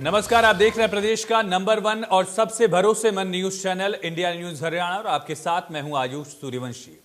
नमस्कार, आप देख रहे हैं प्रदेश का नंबर 1 और सबसे भरोसेमंद news channel India news Haryana और आपके साथ मैं हूं आयुष सूर्यवंशी।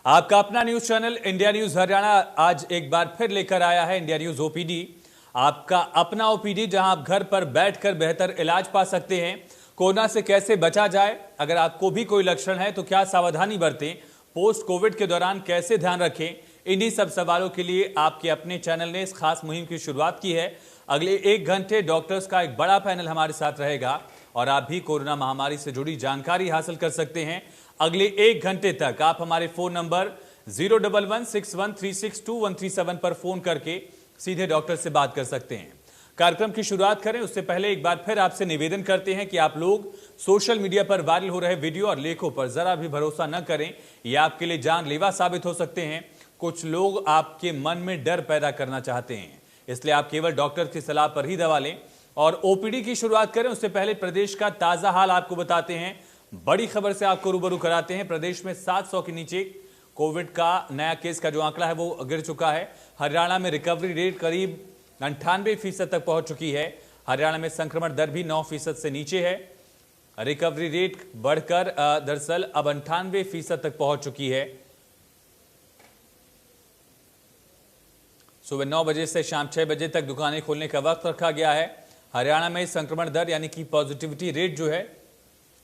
आपका अपना news channel India news Haryana आज एक बार फिर लेकर आया है इंडिया न्यूज ओपीडी, आपका अपना ओपीडी, जहां आप घर पर बैठकर बेहतर इलाज पा सकते हैं। कोरोना से कैसे बचा जाए, अगर आपको भी कोई लक्षण है तो क्या सावधानी बरतें, पोस्ट कोविड के दौरान कैसे ध्यान रखें, इन्हीं सब सवालों के लिए आपके अपने चैनल ने इस खास मुहिम की शुरुआत की है। अगले 1 घंटे डॉक्टर्स का एक बड़ा पैनल हमारे साथ रहेगा और आप भी कोरोना महामारी से जुड़ी जानकारी हासिल कर सकते हैं। अगले 1 घंटे तक आप हमारे फोन नंबर 01161362137 पर फोन करके सीधे डॉक्टर से बात कर सकते हैं। कार्यक्रम की शुरुआत करें उससे पहले एक बार फिर आपसे निवेदन करते हैं कि आप लोग सोशल मीडिया पर वायरल हो रहे वीडियो और लेखों पर जरा भी भरोसा न करें, यह आपके लिए जानलेवा साबित हो सकते हैं। कुछ लोग आपके मन में डर पैदा करना चाहते हैं, इसलिए आप केवल डॉक्टर की सलाह पर ही दवा लें। और ओपीडी की शुरुआत करें उससे पहले प्रदेश का ताजा हाल आपको बताते हैं। बड़ी खबर से आपको रूबरू कराते हैं। प्रदेश में 700 के नीचे कोविड का नया केस का जो आंकड़ा है वो गिर चुका है। हरियाणा में रिकवरी रेट करीब 98% तक पहुंच चुकी है। हरियाणा में संक्रमण दर भी 9% से नीचे है। रिकवरी रेट बढ़कर दरअसल अब 98% तक पहुंच चुकी है। सुबह 9 बजे से शाम 6 बजे तक दुकानें खोलने का वक्त रखा गया है। हरियाणा में संक्रमण दर यानी कि पॉजिटिविटी रेट जो है,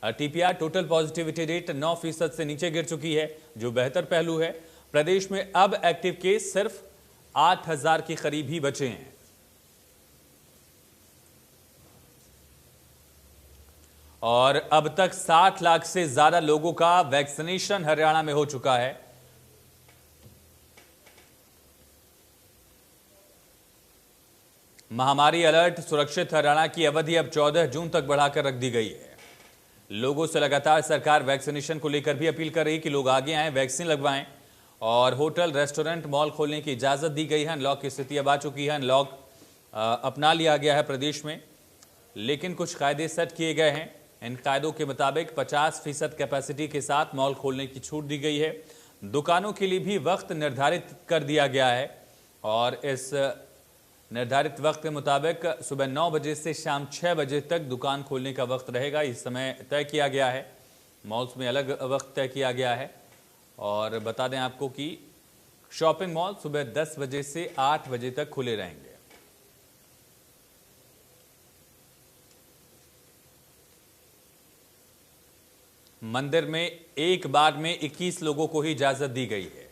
टीपीआर टोटल पॉजिटिविटी रेट 9% से नीचे गिर चुकी है, जो बेहतर पहलू है। प्रदेश में अब एक्टिव केस सिर्फ 8000 के करीब ही बचे हैं। और अब तक 60 लाख से ज्यादा लोगों का वैक्सीनेशन हरियाणा में हो चुका है। महामारी अलर्ट सुरक्षित हरियाणा की अवधि अब 14 जून तक बढ़ाकर रख दी गई है। लोगों से लगातार सरकार वैक्सीनेशन को लेकर भी अपील कर रही है कि लोग आगे आएं, वैक्सीन लगवाएं। और होटल, रेस्टोरेंट, मॉल खोलने की इजाजत दी गई है। अनलॉक की स्थिति अब आ चुकी है। अनलॉक अपना लिया गया है प्रदेश में, लेकिन कुछ कायदे सेट किए गए हैं। इन कायदों के मुताबिक 50% कैपेसिटी के साथ मॉल खोलने की छूट दी गई है। दुकानों के लिए भी वक्त निर्धारित कर दिया गया है और इस निर्धारित वक्त के मुताबिक सुबह 9 बजे से शाम 6 बजे तक दुकान खोलने का वक्त रहेगा। इस समय तय किया गया है। मॉल्स में अलग वक्त तय किया गया है। और बता दें आपको कि शॉपिंग मॉल सुबह 10 बजे से 8 बजे तक खुले रहेंगे। मंदिर में एक बार में 21 लोगों को ही इजाजत दी गई है।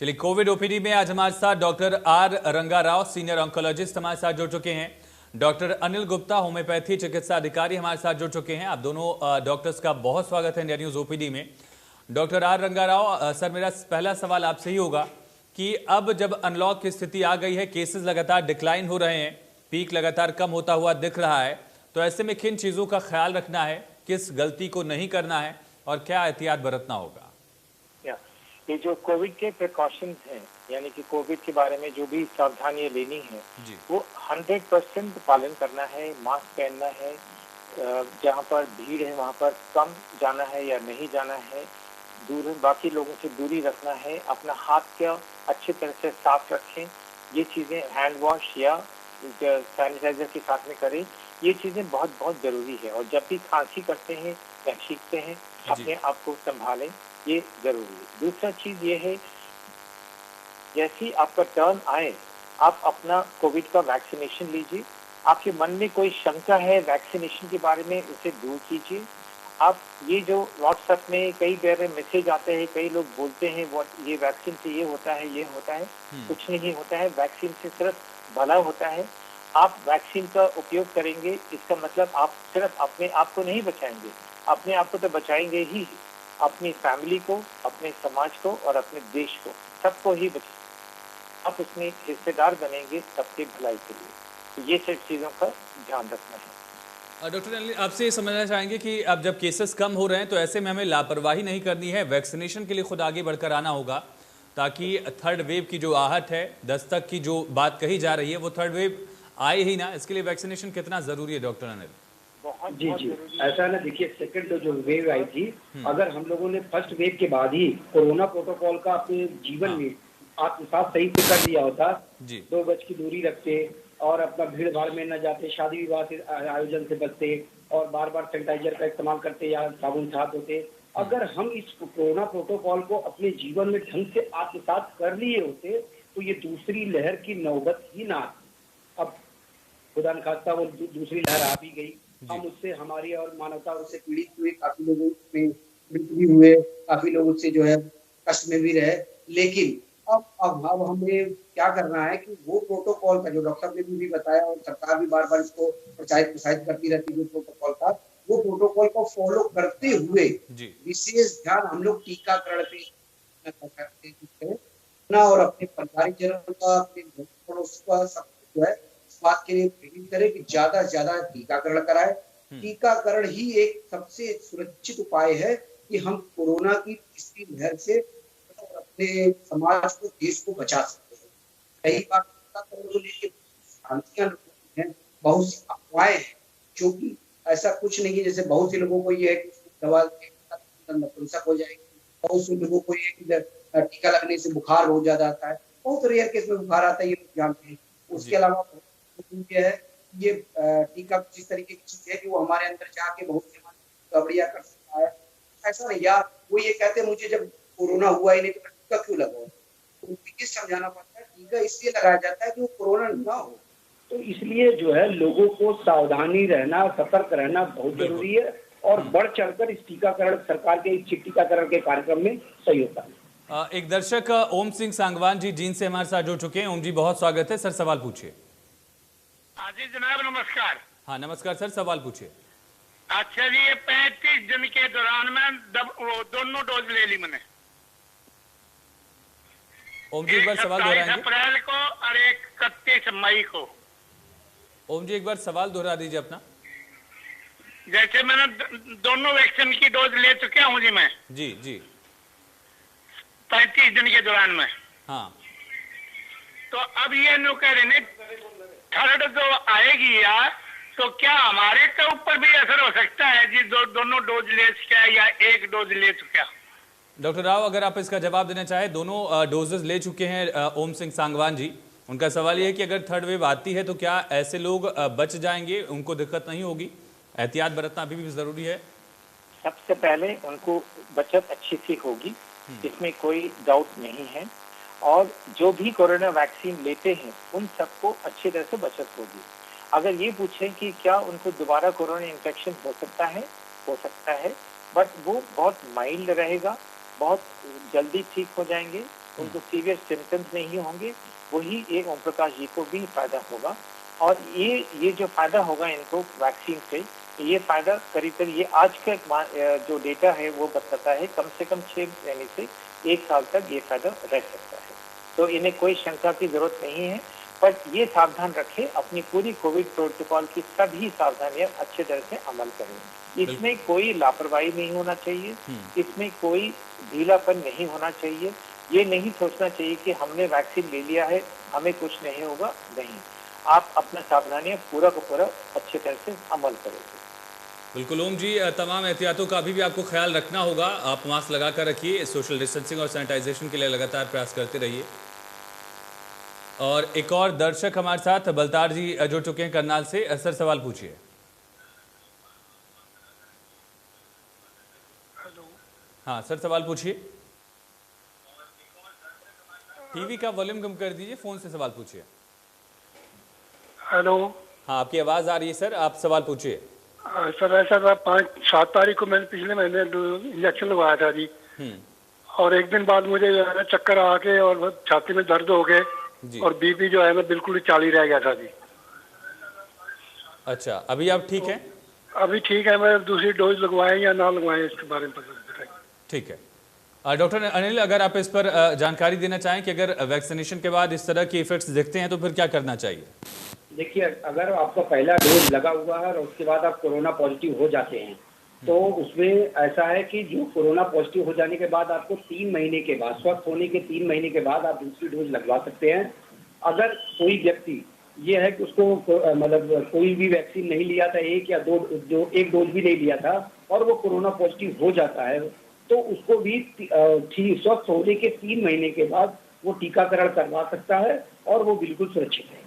चलिए, कोविड ओपीडी में आज हमारे साथ डॉक्टर आर रंगा राव, सीनियर ऑन्कोलॉजिस्ट हमारे साथ जुड़ चुके हैं। डॉक्टर अनिल गुप्ता, होम्योपैथी चिकित्सा अधिकारी हमारे साथ जुड़ चुके हैं। आप दोनों डॉक्टर्स का बहुत स्वागत है इंडिया न्यूज ओपीडी में। डॉक्टर आर रंगा राव सर, मेरा पहला सवाल आपसे ही होगा कि अब जब अनलॉक की स्थिति आ गई है, केसेस लगातार डिक्लाइन हो रहे हैं, पीक लगातार कम होता हुआ दिख रहा है, तो ऐसे में किन चीज़ों का ख्याल रखना है, किस गलती को नहीं करना है और क्या एहतियात बरतना होगा? ये जो कोविड के प्रिकॉशंस हैं, यानी कि कोविड के बारे में जो भी सावधानियां लेनी है वो 100% पालन करना है। मास्क पहनना है, जहाँ पर भीड़ है वहाँ पर कम जाना है या नहीं जाना है, बाकी लोगों से दूरी रखना है, अपना हाथ का अच्छी तरह से साफ रखें। ये चीज़ें हैंड वॉश या सैनिटाइजर के साथ में करें। ये चीज़ें बहुत बहुत ज़रूरी है। और जब भी खांसी करते हैं या छींकते हैं, अपने आप को संभालें, ये जरूरी है। दूसरा चीज ये है, जैसे आपका टर्न आए आप अपना कोविड का वैक्सीनेशन लीजिए। आपके मन में कोई शंका है वैक्सीनेशन के बारे में, उसे दूर कीजिए। आप ये जो व्हाट्सएप में कई बार मैसेज आते हैं, कई लोग बोलते हैं ये वैक्सीन से ये होता है, ये होता है, कुछ नहीं होता है। वैक्सीन से सिर्फ भला होता है। आप वैक्सीन का उपयोग करेंगे, इसका मतलब आप सिर्फ अपने आप को नहीं बचाएंगे, अपने आप को तो बचाएंगे ही, अपनी फैमिली को, अपने समाज को और अपने देश को, सबको ही आप उसमें हिस्सेदार बनेंगे सबके भलाई के लिए। तो ये सब चीज़ों का ध्यान रखना है। डॉक्टर अनिल, आपसे ये समझना चाहेंगे कि अब जब केसेस कम हो रहे हैं तो ऐसे में हमें लापरवाही नहीं करनी है, वैक्सीनेशन के लिए खुद आगे बढ़कर आना होगा, ताकि थर्ड वेव की जो आहट है, दस्तक की जो बात कही जा रही है, वो थर्ड वेव आए ही ना। इसके लिए वैक्सीनेशन कितना जरूरी है डॉक्टर अनिल? जी ऐसा ना, देखिए सेकंड जो वेव आई थी, अगर हम लोगों ने फर्स्ट वेव के बाद ही कोरोना प्रोटोकॉल का अपने जीवन में आत्मसात सही से कर दिया होता, 2 गज की दूरी रखते, और अपना भीड़ भाड़ में न जाते, शादी विवाह से आयोजन से बचते और बार बार सैनिटाइजर का इस्तेमाल करते या साबुन से हाथ धोते। अगर हम इस कोरोना प्रोटोकॉल को अपने जीवन में ढंग से आत्मसात कर लिए होते तो ये दूसरी लहर की नौबत ही ना आती। अब खुदा न खास्ता वो दूसरी लहर आ भी गई, हम उससे, हमारी और मानवता उससे पीड़ित हुए, काफी लोगों में मृत्यु भी हुए, काफी लोग उससे जो है कष्ट में भी रहे। लेकिन अब हमें क्या करना है कि वो प्रोटोकॉल का जो डॉक्टर ने भी बताया और सरकार भी बार बार इसको प्रसारित करती रहती है, जो प्रोटोकॉल का, वो प्रोटोकॉल को फॉलो करते हुए विशेष ध्यान हम लोग टीकाकरण पे करते हैं ना, और अपने पारिवारिक जनों का, अपने पड़ोस का सब जो है इस बात के लिए प्रेरित करें कि ज्यादा से ज्यादा टीकाकरण कराए। टीकाकरण ही एक सबसे सुरक्षित उपाय है कि हम कोरोना की तीसरी लहर से अपने समाज को, देश को बचा सकते हैं। कई बार टीकाकरण को लेकर भ्रांतियां हैं, बहुत सी अफवाहें हैं, क्योंकि ऐसा कुछ नहीं है। जैसे बहुत से लोगों को ये है कि दवा नपुंसक हो जाएगी, बहुत से लोगों को ये टीका लगने से बुखार हो ज्यादा आता है, बहुत रेयर केस में बुखार आता है, ये लोग जानते हैं। उसके अलावा ये है, ये टीका जिस तरीके की चीज है कि वो हमारे अंदर जाके बहुत से गड़बड़ियां कर सकता है। ऐसा नहीं यार, वो ये कहते हैं मुझे जब कोरोना हुआ ही नहीं तो टीका क्यों लगाओ, तो ये समझाना पड़ता है टीका इसलिए लगाया जाता है कि वो कोरोना ना हो। तो इसलिए जो है लोगों को सावधानी रहना, सतर्क रहना बहुत जरूरी है और बढ़ चढ़कर इस टीकाकरण, सरकार के इस टीकाकरण के कार्यक्रम में सहयोग करना। एक दर्शक ओम सिंह सांगवान जी जींद से हमारे साथ जुड़ चुके हैं। ओम जी, बहुत स्वागत है। सर, सवाल पूछिए। जी जनाब, नमस्कार। हाँ नमस्कार सर, सवाल पूछिए। अच्छा जी, ये 35 दिन के दौरान में दोनों डोज ले ली मैंने। ओम जी एक बार सवाल दोहराएंगे? 27 अप्रैल को और 31 मई को। ओम जी एक बार सवाल दोहरा दीजिए अपना। जैसे मैंने दोनों वैक्सीन की डोज ले चुका हूँ जी मैं। जी जी। 35 दिन के दौरान में। हाँ। तो अब ये नो कह रहे थर्ड जो आएगी यार, तो क्या हमारे के ऊपर भी असर हो सकता है जी? दोनों डोज ले चुका या एक डोज ले चुका? डॉक्टर राव, अगर आप इसका जवाब देना चाहें। दोनों डोजेस ले चुके हैं ओम सिंह सांगवान जी। उनका सवाल ये है कि अगर थर्ड वेव आती है तो क्या ऐसे लोग बच जाएंगे, उनको दिक्कत नहीं होगी? एहतियात बरतना अभी भी जरूरी है। सबसे पहले उनको बचत अच्छी सी होगी, इसमें कोई डाउट नहीं है। और जो भी कोरोना वैक्सीन लेते हैं उन सबको अच्छी तरह से बचत होगी। अगर ये पूछें कि क्या उनको दोबारा कोरोना इन्फेक्शन हो सकता है, बट वो बहुत माइल्ड रहेगा, बहुत जल्दी ठीक हो जाएंगे, उनको सीवियर सिम्टम्स नहीं होंगे। वही एक ओम प्रकाश जी को भी फायदा होगा। और ये जो फायदा होगा इनको वैक्सीन से, ये फायदा करीब ये आज का जो डेटा है वो बताता है कम से कम 6 महीने से 1 साल तक ये फायदा रह सकता है। तो इन्हें कोई शंका की जरूरत नहीं है। पर ये सावधान रखें, अपनी पूरी कोविड प्रोटोकॉल की सभी सावधानियां अच्छे तरह से अमल करें। इसमें कोई लापरवाही नहीं होना चाहिए, इसमें कोई ढीलापन नहीं होना चाहिए। ये नहीं सोचना चाहिए कि हमने वैक्सीन ले लिया है, हमें कुछ नहीं होगा। नहीं, आप अपना सावधानियां पूरा का पूरा अच्छे तरह से अमल करेंगे। बिल्कुल ओम जी, तमाम एहतियातों का अभी भी आपको ख्याल रखना होगा। आप मास्क लगा कर रखिए, सोशल डिस्टेंसिंग और सैनिटाइजेशन के लिए लगातार प्रयास करते रहिए। और एक और दर्शक हमारे साथ बलतार जी जुड़ चुके हैं करनाल से। सर, सवाल पूछिए। हाँ सर, सवाल पूछिए। टीवी का वॉल्यूम कम कर दीजिए, फोन से सवाल पूछिए। हेलो। हाँ, आपकी आवाज आ रही है सर, आप सवाल पूछिए। सर ऐसा था, 5-7 तारीख को मैंने पिछले महीने इंजेक्शन लगवाया था जी। और एक दिन बाद मुझे जो है ना चक्कर आके और छाती में दर्द हो गए और बीपी जो है ना बिल्कुल ही 40 रह गया था जी। अच्छा, अभी आप ठीक हैं? अभी ठीक है। मैं दूसरी डोज लगवाएं या ना लगवाएं, इसके बारे में पता बताइए। ठीक है डॉक्टर अनिल, अगर आप इस पर जानकारी देना चाहें कि अगर वैक्सीनेशन के बाद इस तरह के इफेक्ट्स दिखते हैं तो फिर क्या करना चाहिए? देखिए, अगर आपका पहला डोज लगा हुआ है और उसके बाद आप कोरोना पॉजिटिव हो जाते हैं तो उसमें ऐसा है कि जो कोरोना पॉजिटिव हो जाने के बाद आपको 3 महीने के बाद, स्वस्थ होने के 3 महीने के बाद आप दूसरी डोज लगवा सकते हैं। अगर कोई व्यक्ति ये है कि उसको मतलब कोई भी वैक्सीन नहीं लिया था, 1 या 2 एक डोज भी नहीं लिया था और वो कोरोना पॉजिटिव हो जाता है, तो उसको भी स्वस्थ होने के 3 महीने के बाद वो टीकाकरण करवा सकता है और वो बिल्कुल सुरक्षित है।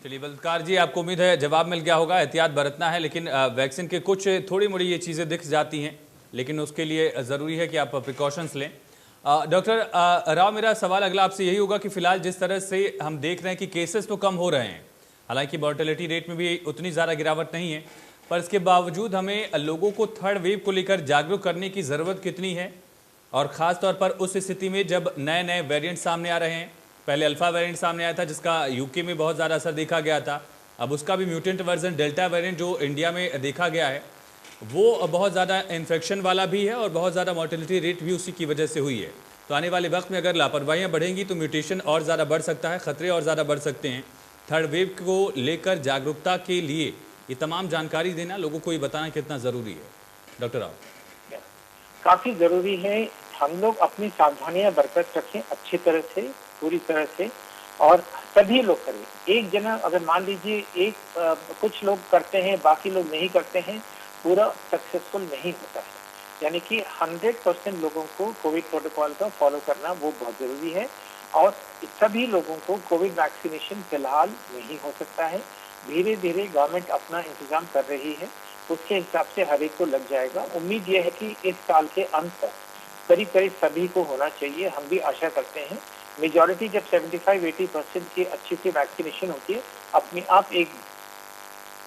चलिए बलकार जी, आपको उम्मीद है जवाब मिल गया होगा। एहतियात बरतना है, लेकिन वैक्सीन के कुछ थोड़ी मोड़ी ये चीज़ें दिख जाती हैं, लेकिन उसके लिए ज़रूरी है कि आप प्रिकॉशंस लें। डॉक्टर राव, मेरा सवाल अगला आपसे यही होगा कि फिलहाल जिस तरह से हम देख रहे हैं कि केसेस तो कम हो रहे हैं, हालांकि मॉर्टेलिटी रेट में भी उतनी ज़्यादा गिरावट नहीं है, पर इसके बावजूद हमें लोगों को थर्ड वेव को लेकर जागरूक करने की ज़रूरत कितनी है, और ख़ास तौर पर उस स्थिति में जब नए नए वेरिएंट सामने आ रहे हैं। पहले अल्फा वेरिएंट सामने आया था जिसका यूके में बहुत ज़्यादा असर देखा गया था, अब उसका भी म्यूटेंट वर्जन डेल्टा वेरिएंट जो इंडिया में देखा गया है वो बहुत ज़्यादा इन्फेक्शन वाला भी है और बहुत ज़्यादा मॉर्टेलिटी रेट भी उसी की वजह से हुई है। तो आने वाले वक्त में अगर लापरवाहियाँ बढ़ेंगी तो म्यूटेशन और ज़्यादा बढ़ सकता है, खतरे और ज़्यादा बढ़ सकते हैं। थर्ड वेव को लेकर जागरूकता के लिए ये तमाम जानकारी देना, लोगों को ये बताना कितना ज़रूरी है? डॉक्टर राव, काफ़ी ज़रूरी है हम लोग अपनी सावधानियां बरकरार रखें अच्छी तरह से, पूरी तरह से, और सभी लोग करें। एक जना अगर मान लीजिए कुछ लोग करते हैं बाकी लोग नहीं करते हैं, पूरा सक्सेसफुल नहीं होता है। यानी कि 100% लोगों को कोविड प्रोटोकॉल का फॉलो करना वो बहुत जरूरी है, और सभी लोगों को कोविड वैक्सीनेशन फिलहाल नहीं हो सकता है। धीरे धीरे गवर्नमेंट अपना इंतजाम कर रही है, उसके हिसाब से हर एक को लग जाएगा। उम्मीद यह है कि इस साल के अंत तक करीब करीब सभी को होना चाहिए। हम भी आशा करते हैं मेजॉरिटी जब 75-80% की अच्छी सी वैक्सीनेशन होती है, अपने आप एक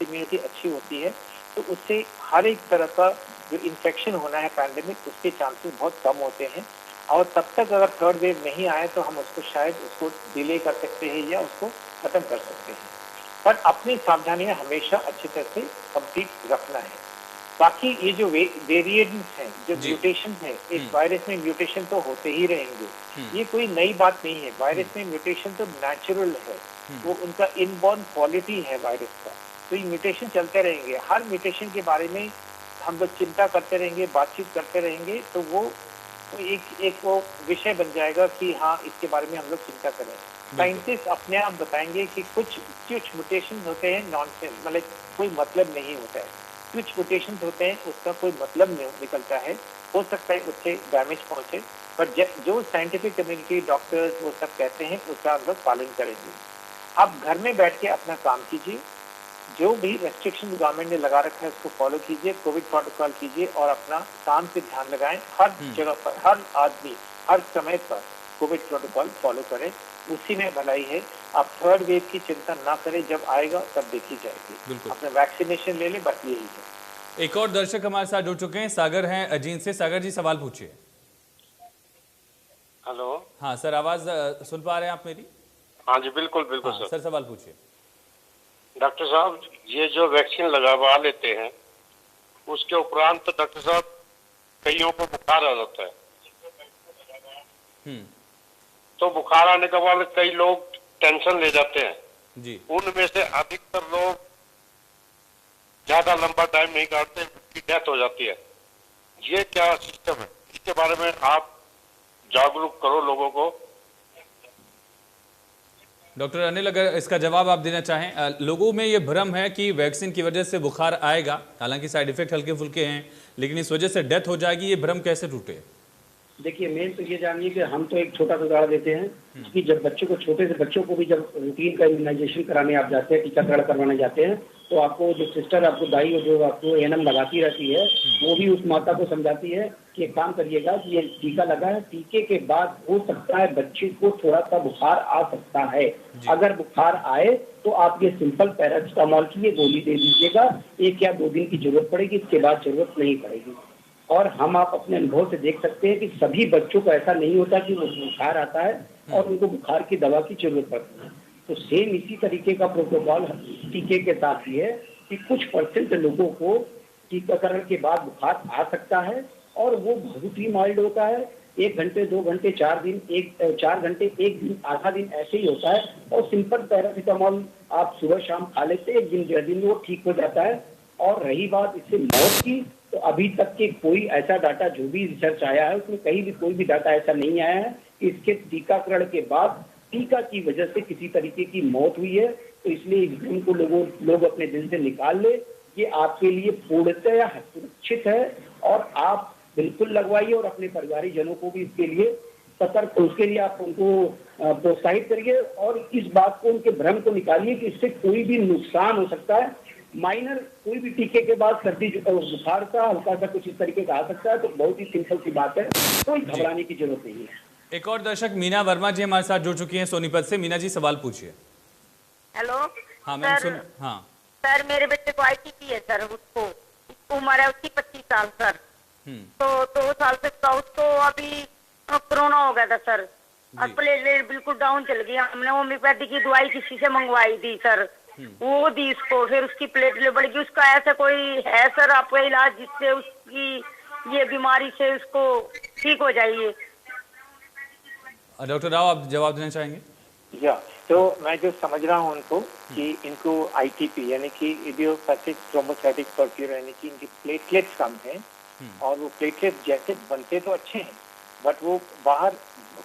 इम्यूनिटी अच्छी होती है, तो उससे हर एक तरह का जो इन्फेक्शन होना है पैंडेमिक, उसके चांसेस बहुत कम होते हैं। और तब तक अगर थर्ड वेव नहीं आए तो हम उसको डिले कर सकते हैं या उसको खत्म कर सकते हैं, पर अपनी सावधानियां हमेशा अच्छी तरह से कंप्लीट रखना है। बाकी ये जो वेरिएंट्स हैं, जो म्यूटेशन है, इस वायरस में म्यूटेशन तो होते ही रहेंगे, ये कोई नई बात नहीं है। वायरस में म्यूटेशन तो नेचुरल है, वो उनका इनबॉर्न क्वालिटी है वायरस का, तो ये म्यूटेशन चलते रहेंगे। हर म्यूटेशन के बारे में हम लोग चिंता करते रहेंगे, बातचीत करते रहेंगे, तो वो एक वो विषय बन जाएगा कि हाँ इसके बारे में हम लोग चिंता करें। साइंटिस्ट अपने आप बताएंगे कि कुछ म्यूटेशन होते हैं नॉनसेंस, मतलब कोई मतलब नहीं होता है। कुछ म्यूटेशन होते हैं उसका कोई मतलब नहीं निकलता है, हो सकता है उससे डैमेज पहुंचे, पर जो साइंटिफिक कम्युनिटी, डॉक्टर्स, वो सब कहते हैं उसका हम लोग पालन करेंगे। आप घर में बैठ के अपना काम कीजिए, जो भी रेस्ट्रिक्शन गवर्नमेंट ने लगा रखा है उसको फॉलो कीजिए, कोविड प्रोटोकॉल कीजिए और अपना काम पे ध्यान लगाएं। हर जगह पर, हर आदमी हर समय पर कोविड प्रोटोकॉल फॉलो करें, उसी में भलाई है। आप थर्ड वेव की चिंता ना करें, जब आएगा तब देखी जाएगी। अपना वैक्सीनेशन ले लें, बस यही है। एक और दर्शक हमारे साथ जुड़ चुके हैं, सागर हैं अजीत से। सागर जी, सवाल पूछिए। हेलो। हाँ सर, आवाज सुन पा रहे हैं आप मेरी? हाँ जी, बिल्कुल बिल्कुल। हाँ, सर सवाल पूछिए। डॉक्टर साहब, ये जो वैक्सीन लगवा लेते हैं उसके उपरांत तो डॉक्टर साहब कईयों को बुखार आ जाता है, तो बुखार आने के बाद कई लोग टेंशन ले जाते हैं जी। उनमें से अधिकतर लोग ज्यादा लंबा टाइम नहीं काटते, उनकी डेथ हो जाती है। ये क्या सिस्टम है? इसके बारे में आप जागरूक करो लोगों को। डॉक्टर अनिल, अगर इसका जवाब आप देना चाहें। लोगों में ये भ्रम है कि वैक्सीन की वजह से बुखार आएगा, हालांकि साइड इफेक्ट हल्के फुल्के हैं, लेकिन इस वजह से डेथ हो जाएगी, ये भ्रम कैसे टूटे? देखिए, मेन तो ये जानिए कि हम तो एक छोटा सा उदाहरण देते हैं कि जब बच्चों को, छोटे से बच्चों को भी जब रूटीन का इम्यूनाइजेशन कराने आप जाते हैं, टीकाकरण करवाने जाते हैं, तो आपको जो सिस्टर, आपको दाई, जो आपको एएनएम लगाती रहती है, वो भी उस माता को समझाती है कि एक काम करिएगा कि ये टीका लगा है, टीके के बाद हो सकता है बच्चे को थोड़ा सा बुखार आ सकता है। अगर बुखार आए तो आप ये सिंपल पैरासिटामोल की ये गोली दे दीजिएगा, 1 या 2 दिन की जरूरत पड़ेगी, इसके बाद जरूरत नहीं पड़ेगी। और हम आप अपने अनुभव से देख सकते हैं कि सभी बच्चों को ऐसा नहीं होता कि वो बुखार आता है और उनको बुखार की दवा की जरूरत पड़ती है। तो सेम इसी तरीके का प्रोटोकॉल टीके के साथ ही है कि कुछ % लोगों को टीकाकरण के बाद बुखार आ सकता है और वो बहुत ही माइल्ड होता है। 1 घंटे, 2 घंटे, 4 दिन, 4 घंटे, 1 दिन, आधा दिन ऐसे ही होता है। और सिंपल पैरासिटामोल आप सुबह शाम खा लेते हैं, 1 दिन 1.5 दिन वो ठीक हो जाता है। और रही बात इससे मौत की, तो अभी तक के कोई ऐसा डाटा, जो भी रिसर्च आया है उसमें कहीं भी कोई भी डाटा ऐसा नहीं आया है कि इसके टीकाकरण के बाद टीका की वजह से किसी तरीके की मौत हुई है। तो इसलिए इस भ्रम को लोग अपने दिल से निकाल ले। ये आपके लिए पूर्णतः सुरक्षित है और आप बिल्कुल लगवाइए और अपने परिवारिक जनों को भी इसके लिए सतर्क, उसके लिए आप उनको प्रोत्साहित करिए और इस बात को, उनके भ्रम को निकालिए कि इससे कोई भी नुकसान हो सकता है। माइनर कोई भी टीके के बाद सर्दी बुखार का हल्का सा कुछ इस तरीके का आ सकता है, तो बहुत ही सिंपल सी बात है, कोई घबराने की जरूरत नहीं है। एक और दर्शक मीना वर्मा जी हमारे साथ जुड़ चुकी हैं सोनीपत से। मीना जी सवाल पूछिए। हेलो। हाँ मैम सुन। हाँ सर, मेरे बेटे को ITP है सर, उसको उम्र है उसकी 25 साल सर। तो 2 साल से उसको अभी कोरोना हो गया था सर, और प्लेटलेट बिल्कुल डाउन चल गई। हमने होम्योपैथी की दवाई किसी से मंगवाई थी सर, वो दी उसको, फिर उसकी प्लेटलेट बढ़ गई। उसका ऐसा कोई है सर आपका इलाज जिससे उसकी ये बीमारी से उसको ठीक हो जाइए? डॉक्टर राव आप जवाब देना चाहेंगे? या तो मैं जो समझ रहा हूँ उनको कि इनको ITP यानी कि इडियोपैथिक थ्रोम्बोसाइटिक परफ्यूरिया यानी कि इनकी प्लेटलेट्स कम है, और वो प्लेटलेट्स जैसे बनते तो अच्छे हैं बट वो बाहर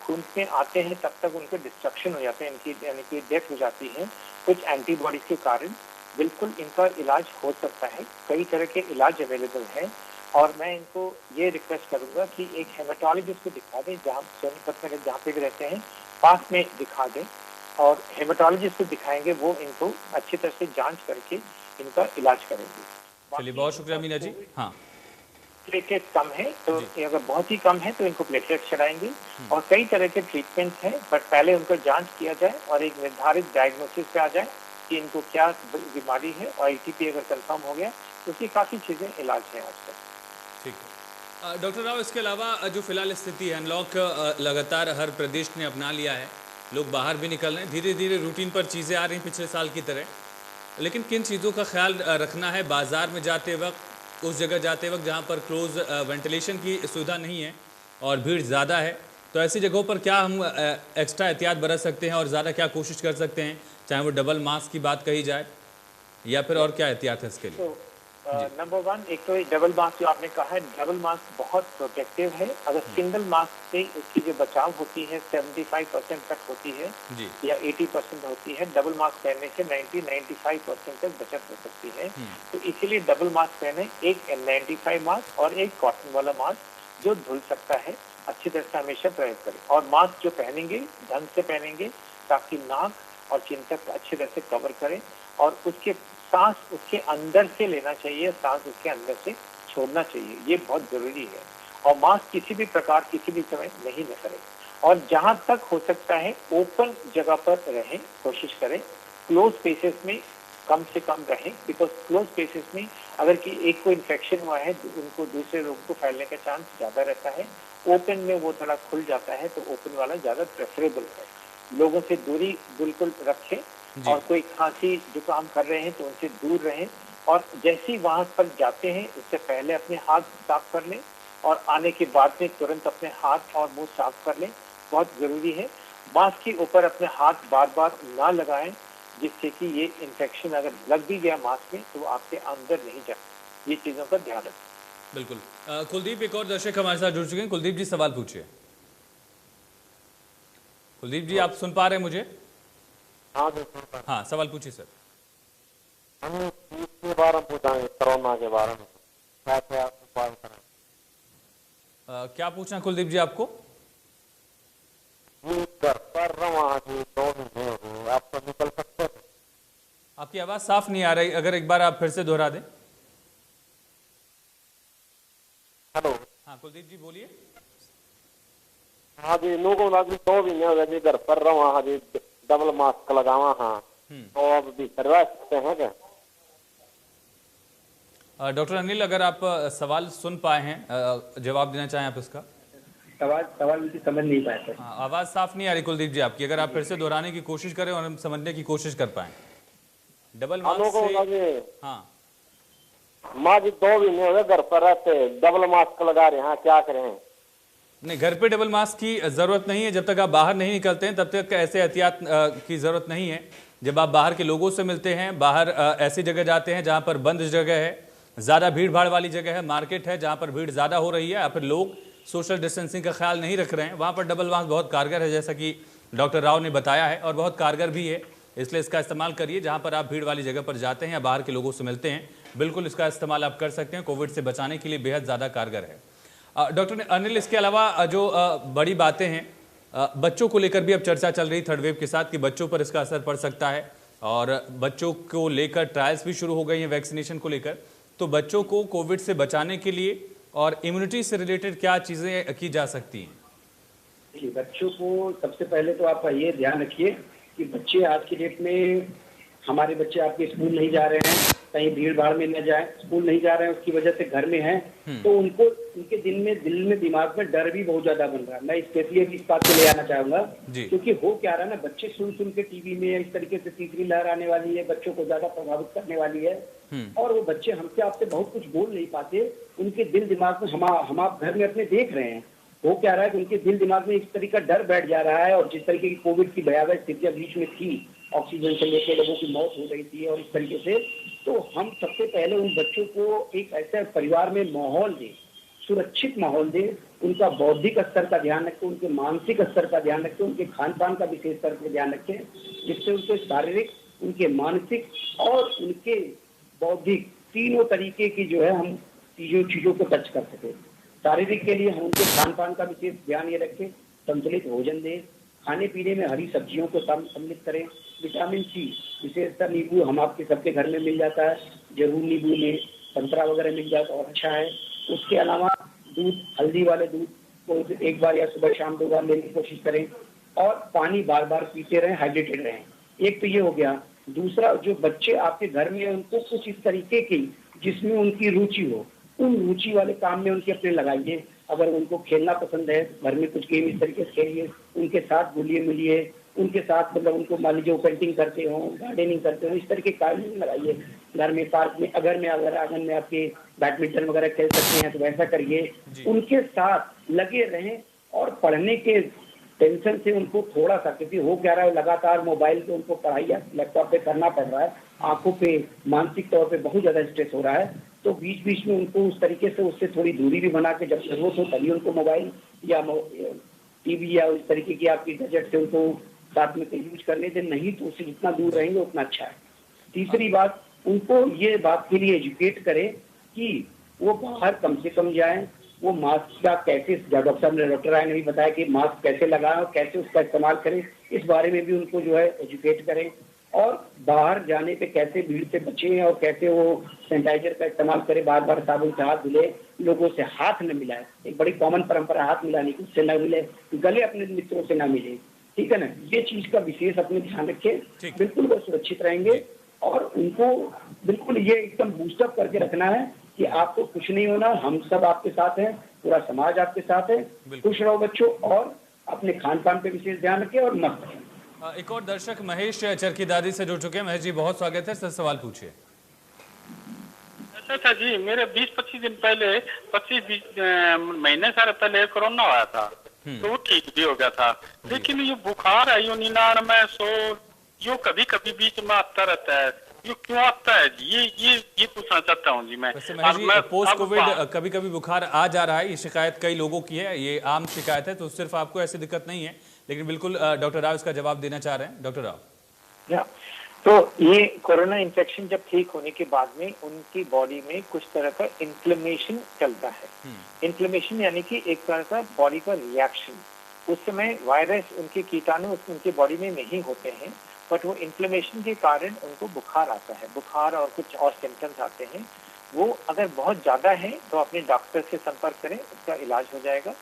खून में आते हैं तब तक उनके डिस्ट्रक्शन हो जाते हैं, इनकी यानी कि डेथ हो जाती है कुछ एंटीबॉडीज के कारण। बिल्कुल इनका इलाज हो सकता है, कई तरह के इलाज अवेलेबल हैं, और मैं इनको ये रिक्वेस्ट करूंगा कि एक हेमाटोलॉजिस्ट को दिखा दें, जहाँ सोनीपत में जहाँ पे भी रहते हैं पास में दिखा दें, और हेमाटोलॉजिस्ट को दिखाएंगे, वो इनको अच्छी तरह से जांच करके इनका इलाज करेंगे। चलिए बहुत शुक्रिया मीना जी। हाँ प्लेटलेट कम है तो अगर बहुत ही कम है तो इनको प्लेटलेट चढ़ाएंगे, और कई तरह के ट्रीटमेंट्स हैं, बट पहले उनको जांच किया जाए और एक निर्धारित डायग्नोसिस पे आ जाए कि इनको क्या बीमारी है, और ITP अगर कंफर्म हो गया तो उसकी काफ़ी चीज़ें इलाज है आजकल। ठीक है डॉक्टर राव, इसके अलावा जो फिलहाल स्थिति है, अनलॉक लगातार हर प्रदेश ने अपना लिया है, लोग बाहर भी निकल रहे हैं, धीरे धीरे रूटीन पर चीज़ें आ रही हैं पिछले साल की तरह, लेकिन किन चीज़ों का ख्याल रखना है बाजार में जाते वक्त, उस जगह जाते वक्त जहाँ पर क्लोज वेंटिलेशन की सुविधा नहीं है और भीड़ ज़्यादा है, तो ऐसी जगहों पर क्या हम एक्स्ट्रा एहतियात बरत सकते हैं और ज़्यादा क्या कोशिश कर सकते हैं, चाहे वो डबल मास्क की बात कही जाए या फिर और क्या एहतियात है इसके लिए? नंबर 1, एक तो डबल मास्क जो आपने कहा है, डबल मास्क बहुत प्रोटेक्टिव है। अगर सिंगल मास्क से उसकी जो बचाव होती है 75% तक होती है या 80% होती है, डबल मास्क पहनने से 90-95% तक बचत हो सकती है। तो इसीलिए डबल मास्क पहने, एक N95 मास्क और एक कॉटन वाला मास्क जो धुल सकता है, अच्छी तरह से हमेशा प्रयोग करें। और मास्क जो पहनेंगे ढंग से पहनेंगे ताकि नाक और चिन तक अच्छी तरह से कवर करें, और उसके सांस उसके अंदर से लेना चाहिए, सांस उसके अंदर से छोड़ना चाहिए, ये बहुत जरूरी है। और मास्क किसी भी प्रकार किसी भी समय नहीं न करें, और जहां तक हो सकता है ओपन जगह पर रहें, कोशिश करें। क्लोज स्पेसेस में कम से कम रहें, बिकॉज क्लोज स्पेसेस में अगर कि एक को इन्फेक्शन हुआ है तो उनको दूसरे लोगों को फैलने का चांस ज्यादा रहता है। ओपन में वो थोड़ा खुल जाता है, तो ओपन वाला ज्यादा प्रेफरेबल है। लोगों से दूरी बिल्कुल रखें, और कोई खांसी जुकाम कर रहे हैं तो उनसे दूर रहें, और जैसे ही वहां पर जाते हैं उससे पहले अपने हाथ साफ कर लें, और आने के बाद में तुरंत अपने हाथ और मुंह साफ कर लें, बहुत जरूरी है। मास्क के ऊपर अपने हाथ बार बार ना लगाएं, जिससे कि ये इन्फेक्शन अगर लग भी गया मास्क में तो आपके अंदर नहीं जाए, ये चीजों का ध्यान रखें। बिल्कुल। कुलदीप एक और दर्शक हमारे साथ जुड़ चुके हैं। कुलदीप जी सवाल पूछिए। कुलदीप जी आप सुन पा रहे हैं मुझे? हाँ सवाल पूछिए सर। हमें इसके बारे में पूछेंगे, कोरोना के बारे में क्या क्या उपाय करें? क्या पूछना कुलदीप जी आपको? ये घर पर रहा जी 2 महीने हो गए, आप तो निकल सकते थे। आपकी आवाज साफ नहीं आ रही, अगर एक बार आप फिर से दोहरा दें। हेलो। हाँ कुलदीप जी बोलिए। हाँ जी, लोगों को 2 महीने हो गए जी घर पर रहा, हाँ जी डबल मास्क लगावा, हाँ तो अब भी करवा सकते हैं क्या? डॉक्टर अनिल अगर आप सवाल सुन पाए हैं, जवाब देना चाहें आप इसका? सवाल मुझे समझ नहीं पाया सर। आवाज साफ नहीं आ रही कुलदीप जी आपकी, अगर आप फिर से दोहराने की कोशिश करें और हम समझने की कोशिश कर पाए। डबल मास्क से हाँ माँ जी 2 महीने हो गए घर पर रहते, डबल मास्क लगा रहे हैं, क्या करें? नहीं, घर पे डबल मास्क की जरूरत नहीं है। जब तक आप बाहर नहीं निकलते हैं तब तक ऐसे एहतियात की जरूरत नहीं है। जब आप बाहर के लोगों से मिलते हैं, बाहर ऐसी जगह जाते हैं जहां पर बंद जगह है, ज़्यादा भीड़ भाड़ वाली जगह है, मार्केट है जहां पर भीड़ ज़्यादा हो रही है, या फिर लोग सोशल डिस्टेंसिंग का ख्याल नहीं रख रहे हैं, वहां पर डबल मास्क बहुत कारगर है, जैसा कि डॉक्टर राव ने बताया है, और बहुत कारगर भी है। इसलिए इसका इस्तेमाल करिए। जहां पर आप भीड़ वाली जगह पर जाते हैं या बाहर के लोगों से मिलते हैं, बिल्कुल इसका इस्तेमाल आप कर सकते हैं। कोविड से बचाने के लिए बेहद ज़्यादा कारगर है। डॉक्टर अनिल, इसके अलावा जो बड़ी बातें हैं बच्चों को लेकर भी अब चर्चा चल रही थर्ड वेव के साथ कि बच्चों पर इसका असर पड़ सकता है और बच्चों को लेकर ट्रायल्स भी शुरू हो गई हैं वैक्सीनेशन को लेकर। तो बच्चों को कोविड से बचाने के लिए और इम्यूनिटी से रिलेटेड क्या चीजें की जा सकती हैं? बच्चों को सबसे पहले तो आप ये ध्यान रखिए कि बच्चे आज की डेट में, हमारे बच्चे आपके स्कूल नहीं जा रहे हैं, कहीं भीड़ भाड़ में न जाए, स्कूल नहीं जा रहे हैं उसकी वजह से घर में हैं, तो उनको उनके दिल में दिमाग में डर भी बहुत ज्यादा बन रहा है। मैं स्पेशली इस बात को ले आना चाहूंगा क्योंकि हो क्या रहा है ना, बच्चे सुन के टीवी में इस तरीके से तीसरी लहर आने वाली है, बच्चों को ज्यादा प्रभावित करने वाली है और वो बच्चे हमसे आपसे बहुत कुछ बोल नहीं पाते। उनके दिल दिमाग में हम आप घर में अपने देख रहे हैं, वो क्या रहा है कि उनके दिल दिमाग में इस तरीके का डर बैठ जा रहा है। और जिस तरीके की कोविड की भयावह स्थितियां बीच में थी, ऑक्सीजन से लेकर लोगों की मौत हो रही थी और इस तरीके से, तो हम सबसे पहले उन बच्चों को एक ऐसे परिवार में माहौल दें, सुरक्षित माहौल दें, उनका बौद्धिक स्तर का ध्यान रखें, उनके मानसिक स्तर का ध्यान रखें, उनके खान पान का विशेष स्तर पर ध्यान रखें, जिससे उनके शारीरिक, उनके मानसिक और उनके बौद्धिक तीनों तरीके की जो है हम चीजों को टच कर सके। शारीरिक के लिए हम उनके खान पान का विशेष ध्यान ये रखें, संतुलित भोजन दें, खाने पीने में हरी सब्जियों को सम्मिलित करें, विटामिन सी विशेषतर नींबू हम आपके सबके घर में मिल जाता है, जरूर नींबू में संतरा वगैरह मिल जाता है और अच्छा है। उसके अलावा दूध, हल्दी वाले दूध को एक बार या सुबह शाम 2 बार लेने की कोशिश करें और पानी बार बार पीते रहें, हाइड्रेटेड रहें। एक तो ये हो गया। दूसरा, जो बच्चे आपके घर में उनको कुछ इस तरीके की जिसमें उनकी रुचि हो, उन रुचि वाले काम में उनके अपने लगाइए। अगर उनको खेलना पसंद है, घर में कुछ गेम इस तरीके से खेलिए, उनके साथ घुलिए मिलिए, उनके साथ मतलब उनको मान लीजिए वो पेंटिंग करते हो, गार्डनिंग करते हो, इस तरह के कार्य में लगाइए। घर में, पार्क में, अगर आंगन में आपके बैडमिंटन वगैरह खेल सकते हैं तो वैसा करिए, उनके साथ लगे रहें। और पढ़ने के टेंशन से उनको थोड़ा सा, क्योंकि हो क्या रहा है लगातार मोबाइल पे उनको पढ़ाई या लैपटॉप पे करना पड़ रहा है, आंखों पे मानसिक तौर पे बहुत ज्यादा स्ट्रेस हो रहा है, तो बीच बीच में उनको उस तरीके से उससे थोड़ी दूरी भी बना के जब जरूरत हो तभी उनको मोबाइल या टीवी या उस तरीके की आपकी गैजेट से उनको साथ में यूज करने दें, नहीं तो उससे जितना दूर रहेंगे उतना अच्छा है। तीसरी बात, उनको ये बात के लिए एजुकेट करें कि वो बाहर कम से कम जाएं, वो मास्क का कैसे, डॉक्टर राय ने भी बताया कि मास्क कैसे लगाएं और कैसे उसका इस्तेमाल करें, इस बारे में भी उनको जो है एजुकेट करें। और बाहर जाने पे कैसे भीड़ से बचें और कैसे वो सैनिटाइजर का इस्तेमाल करें, बार बार साबुन से हाथ धुले, लोगों से हाथ न मिलाए, एक बड़ी कॉमन परंपरा हाथ मिलाने की, उससे न मिले, गले अपने मित्रों से न मिले, ठीक है ना। ये चीज का विशेष अपने ध्यान रखें, बिल्कुल वो सुरक्षित रहेंगे। और उनको बिल्कुल ये एकदम बूस्टअप करके रखना है कि आपको कुछ नहीं होना, हम सब आपके साथ हैं, पूरा समाज आपके साथ है। खुश रहो बच्चों और अपने खान पान पे विशेष ध्यान रखें और मस्त रहें। एक और दर्शक महेश चरखीदारी से जुड़ चुके हैं। महेश जी, बहुत स्वागत है, सर सवाल पूछिए। अच्छा जी, मेरे 20-25 दिन पहले, 25 महीने सारे पहले कोरोना आया था, तो वो ठीक भी हो गया था, लेकिन ये बुखार है, यो नींद में सो, यो कभी कभी बीच में आता रहता है, ये क्यों आता है जी? ये पूछना चाहता हूँ जी मैं। पोस्ट कोविड कभी कभी बुखार आ जा रहा है, ये शिकायत कई लोगों की है, ये आम शिकायत है, तो सिर्फ आपको ऐसी दिक्कत नहीं है, लेकिन बिल्कुल डॉक्टर राव इसका जवाब देना चाह रहे हैं। डॉक्टर राव, तो ये कोरोना इन्फेक्शन जब ठीक होने के बाद में उनकी बॉडी में कुछ तरह का इन्फ्लेमेशन चलता है। इन्फ्लेमेशन यानी कि एक तरह का बॉडी का रिएक्शन। उस समय वायरस, उनके कीटाणु उनके बॉडी में नहीं होते हैं, बट वो इन्फ्लेमेशन के कारण उनको बुखार आता है। बुखार और कुछ और सिम्टम्स आते हैं। वो अगर बहुत ज्यादा है तो अपने डॉक्टर से संपर्क करें, उसका इलाज हो जाएगा।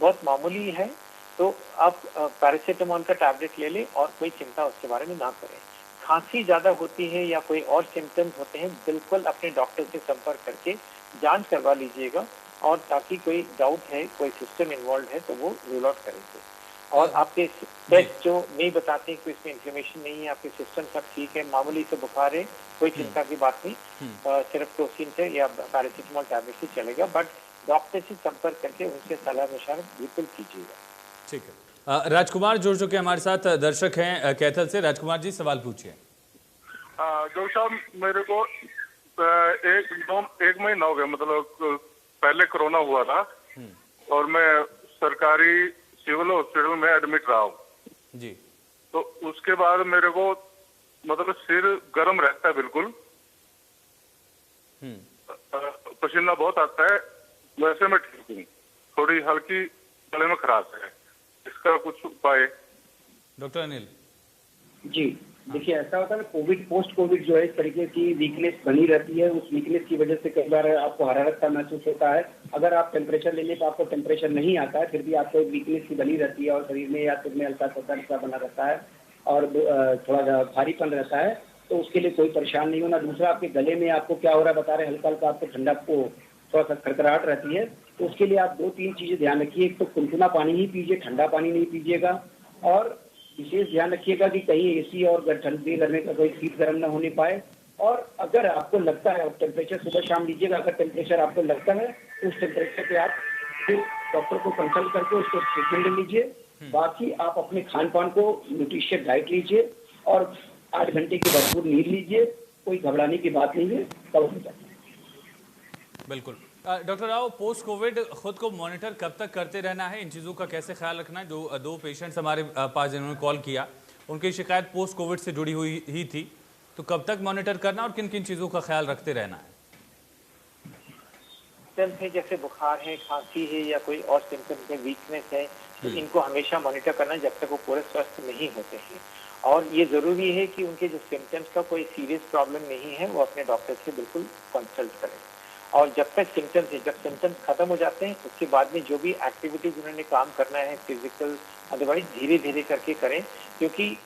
बहुत मामूली है तो आप पैरासीटामोल का टैबलेट ले लें और कोई चिंता उसके बारे में ना करें। खांसी ज्यादा होती है या कोई और सिम्टम्स होते हैं, बिल्कुल अपने डॉक्टर से संपर्क करके जांच करवा लीजिएगा, और ताकि कोई डाउट है, कोई सिस्टम इन्वॉल्व है तो वो रूल आउट करेंगे। और आपके टेस्ट जो नहीं बताते हैं कि इसमें इन्फ्लेमेशन नहीं है, आपके सिस्टम सब ठीक है, मामूली से बुखार है, कोई चिंता की बात नहीं, सिर्फ टोसिन से या पैरासीटामोल टैबलेट से चलेगा, बट डॉक्टर से संपर्क करके उनसे सलाह मशवरा बिल्कुल कीजिएगा। ठीक है। राजकुमार जुड़ चुके हमारे साथ, दर्शक हैं कैथल से। राजकुमार जी, सवाल पूछिए। डॉक्टर साहब, मेरे को एक महीना हो गया, मतलब पहले कोरोना हुआ था और मैं सरकारी सिविल हॉस्पिटल में एडमिट रहा हूँ जी। तो उसके बाद मेरे को मतलब सिर गर्म रहता है बिल्कुल, पसीना बहुत आता है, वैसे मैं ठीक हूँ, थोड़ी हल्की गले में खराश है, इसका कुछ उपाय? डॉक्टर अनिल जी, देखिए ऐसा होता है ना, कोविड पोस्ट कोविड जो है इस तरीके की वीकनेस बनी रहती है। उस वीकनेस की वजह से कई बार आपको हरारत का महसूस होता है। अगर आप टेम्परेचर लेने पर आपको टेम्परेचर नहीं आता है, फिर भी आपको एक वीकनेस की बनी रहती है और शरीर में या सिर में हल्का सा बना रहता है और थोड़ा भारीपन रहता है, तो उसके लिए कोई परेशान नहीं होना। दूसरा, आपके गले में आपको क्या हो रहा है बता रहे हैं, हल्का हल्का आपको ठंडा को थोड़ा सा खड़खड़ाहट रहती है, तो उसके लिए आप 2-3 चीजें ध्यान रखिए। एक तो कुनकुना पानी ही पीजिए, ठंडा पानी नहीं पीजिएगा। और विशेष ध्यान रखिएगा कि कहीं एसी और ठंडी लगने का कोई शीत गर्म न होने पाए। और अगर आपको लगता है, टेम्परेचर सुबह शाम लीजिएगा, अगर टेम्परेचर आपको लगता है तो उस टेम्परेचर पे आप फिर डॉक्टर को कंसल्ट करके उसको ट्रीटमेंट ले लीजिए। बाकी आप अपने खान पान को न्यूट्रिशियस डाइट लीजिए और 8 घंटे की भरपूर नींद लीजिए। कोई घबराने की बात नहीं है, कब हो जाए। बिल्कुल। डॉक्टर राव, पोस्ट कोविड खुद को मॉनिटर कब तक करते रहना है, इन चीज़ों का कैसे ख्याल रखना है? जो 2 पेशेंट्स हमारे पास जिन्होंने कॉल किया, उनकी शिकायत पोस्ट कोविड से जुड़ी हुई ही थी, तो कब तक मॉनिटर करना और किन किन चीज़ों का ख्याल रखते रहना है? सिम्टम्स है जैसे बुखार है, खांसी है या कोई और सिम्टम्स है, वीकनेस है, तो इनको हमेशा मॉनिटर करना जब तक वो पूरे स्वस्थ नहीं होते हैं। और ये जरूरी है कि उनके जो सिम्टम्स का कोई सीरियस प्रॉब्लम नहीं है, वो अपने डॉक्टर से बिल्कुल कंसल्ट करें। और जब तक सिम्टम्स है, जब सिम्टम्स खत्म हो जाते हैं, उसके बाद में जो भी एक्टिविटीज उन्होंने काम करना है, फिजिकल अदरवाइज, धीरे धीरे करके करें। क्योंकि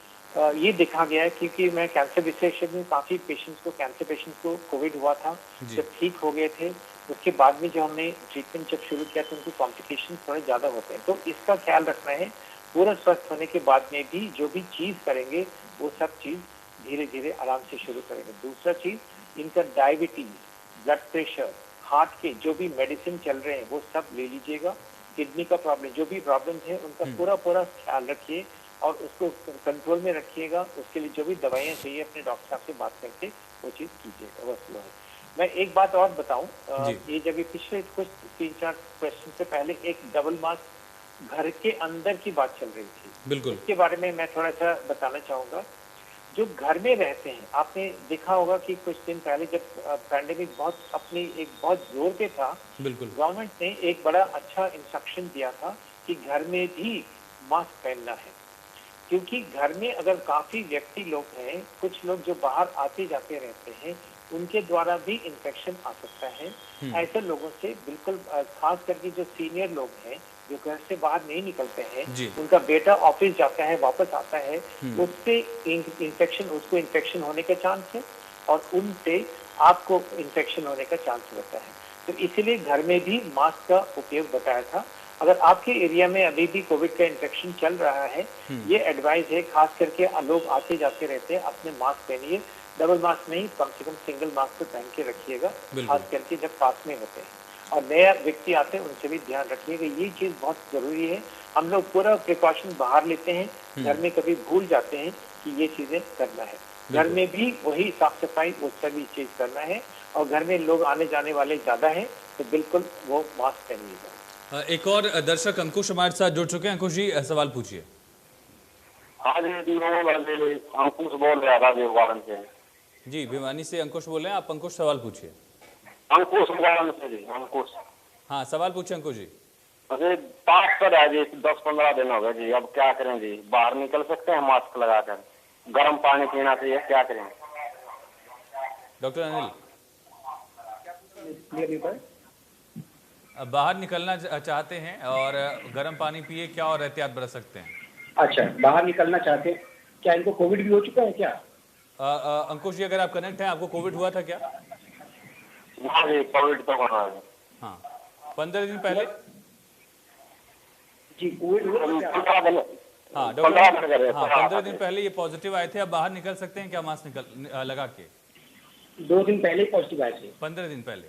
ये देखा गया है, क्योंकि मैं कैंसर विशेषज्ञ में काफी कैंसर पेशेंट्स को कोविड हुआ था, जब ठीक हो गए थे, उसके बाद में जो हमने ट्रीटमेंट जब शुरू किया तो उनके कॉम्प्लिकेशन थोड़े ज्यादा होते हैं। तो इसका ख्याल रखना है। पूरा स्वस्थ होने के बाद में भी जो भी चीज करेंगे, वो सब चीज धीरे धीरे आराम से शुरू करेंगे। दूसरा चीज, इनका डायबिटीज, ब्लड प्रेशर, हार्ट के जो भी मेडिसिन चल रहे हैं वो सब ले लीजिएगा। किडनी का प्रॉब्लम, जो भी प्रॉब्लम है, उनका पूरा ख्याल रखिए और उसको कंट्रोल में रखिएगा। उसके लिए जो भी दवाइयाँ चाहिए अपने डॉक्टर साहब से बात करके वो चीज कीजिएगा। बस वो है। मैं एक बात और बताऊं, ये जब ये पिछले कुछ 3-4 क्वेश्चन से पहले एक डबल मास्क घर के अंदर की बात चल रही थी, बिल्कुल, इसके बारे में मैं थोड़ा सा बताना चाहूंगा। जो घर में रहते हैं, आपने देखा होगा कि कुछ दिन पहले जब पैंडेमिक बहुत जोर पे था, बिल्कुल, गवर्नमेंट ने एक बड़ा अच्छा इंस्ट्रक्शन दिया था कि घर में भी मास्क पहनना है। क्योंकि घर में अगर काफी व्यक्ति लोग हैं, कुछ लोग जो बाहर आते जाते रहते हैं, उनके द्वारा भी इन्फेक्शन आ सकता है। ऐसे लोगों से बिल्कुल, खास करके जो सीनियर लोग हैं, जो घर से बाहर नहीं निकलते हैं, उनका बेटा ऑफिस जाता है, वापस आता है, उससे उसको इन्फेक्शन होने का चांस है और उनसे आपको इन्फेक्शन होने का चांस रहता है। तो इसीलिए घर में भी मास्क का उपयोग बताया था। अगर आपके एरिया में अभी भी कोविड का इन्फेक्शन चल रहा है, ये एडवाइस है, खास करके लोग आते जाते रहते हैं, अपने मास्क पहनिए। डबल मास्क नहीं, कम से कम सिंगल मास्क तो पहन के रखिएगा, खास करके जब पास में होते हैं। और नया व्यक्ति आते हैं, उनसे भी ध्यान रखिएगा। ये चीज बहुत जरूरी है। हम लोग पूरा प्रिकॉशन बाहर लेते हैं, घर में कभी भूल जाते हैं कि ये चीजें करना है। घर में भी वही साफ सफाई, वो सभी चीज करना है। और घर में लोग आने जाने वाले ज्यादा हैं, तो बिल्कुल वो मास्क पहनिएगा। एक और दर्शक अंकुश हमारे साथ जुड़ चुके हैं। अंकुश जी, सवाल पूछिए। हाँ जी, अंकुश बोल रहा था भिवानी से। जी, भिवानी से अंकुश बोल रहे हैं आप। अंकुश, सवाल पूछिए। अंकुश से जी, अंकुश। हाँ, सवाल पूछे अंकुश जी। अरे 5 पर है जी, 10-15 दिन हो गए जी, अब क्या करें जी? बाहर निकल सकते हैं मास्क लगाकर? गर्म पानी पीना चाहिए, क्या करें? डॉक्टर अनिल, बाहर निकलना चाहते हैं और गर्म पानी पिए, क्या और एहतियात बरत सकते हैं? अच्छा, बाहर निकलना चाहते हैं, क्या इनको कोविड भी हो चुका है क्या? अंकुश जी, अगर आप कनेक्ट हैं, आपको कोविड हुआ था क्या? हाँ जी, कोविड तो हुआ है। हाँ, 15 दिन पहले जी कोविड हुआ था। हाँ डॉक्टर, हाँ 15 दिन पहले ये पॉजिटिव आए थे। अब बाहर निकल सकते हैं क्या मास्क लगा के? 2 दिन पहले पॉजिटिव आए थे। 15 दिन पहले।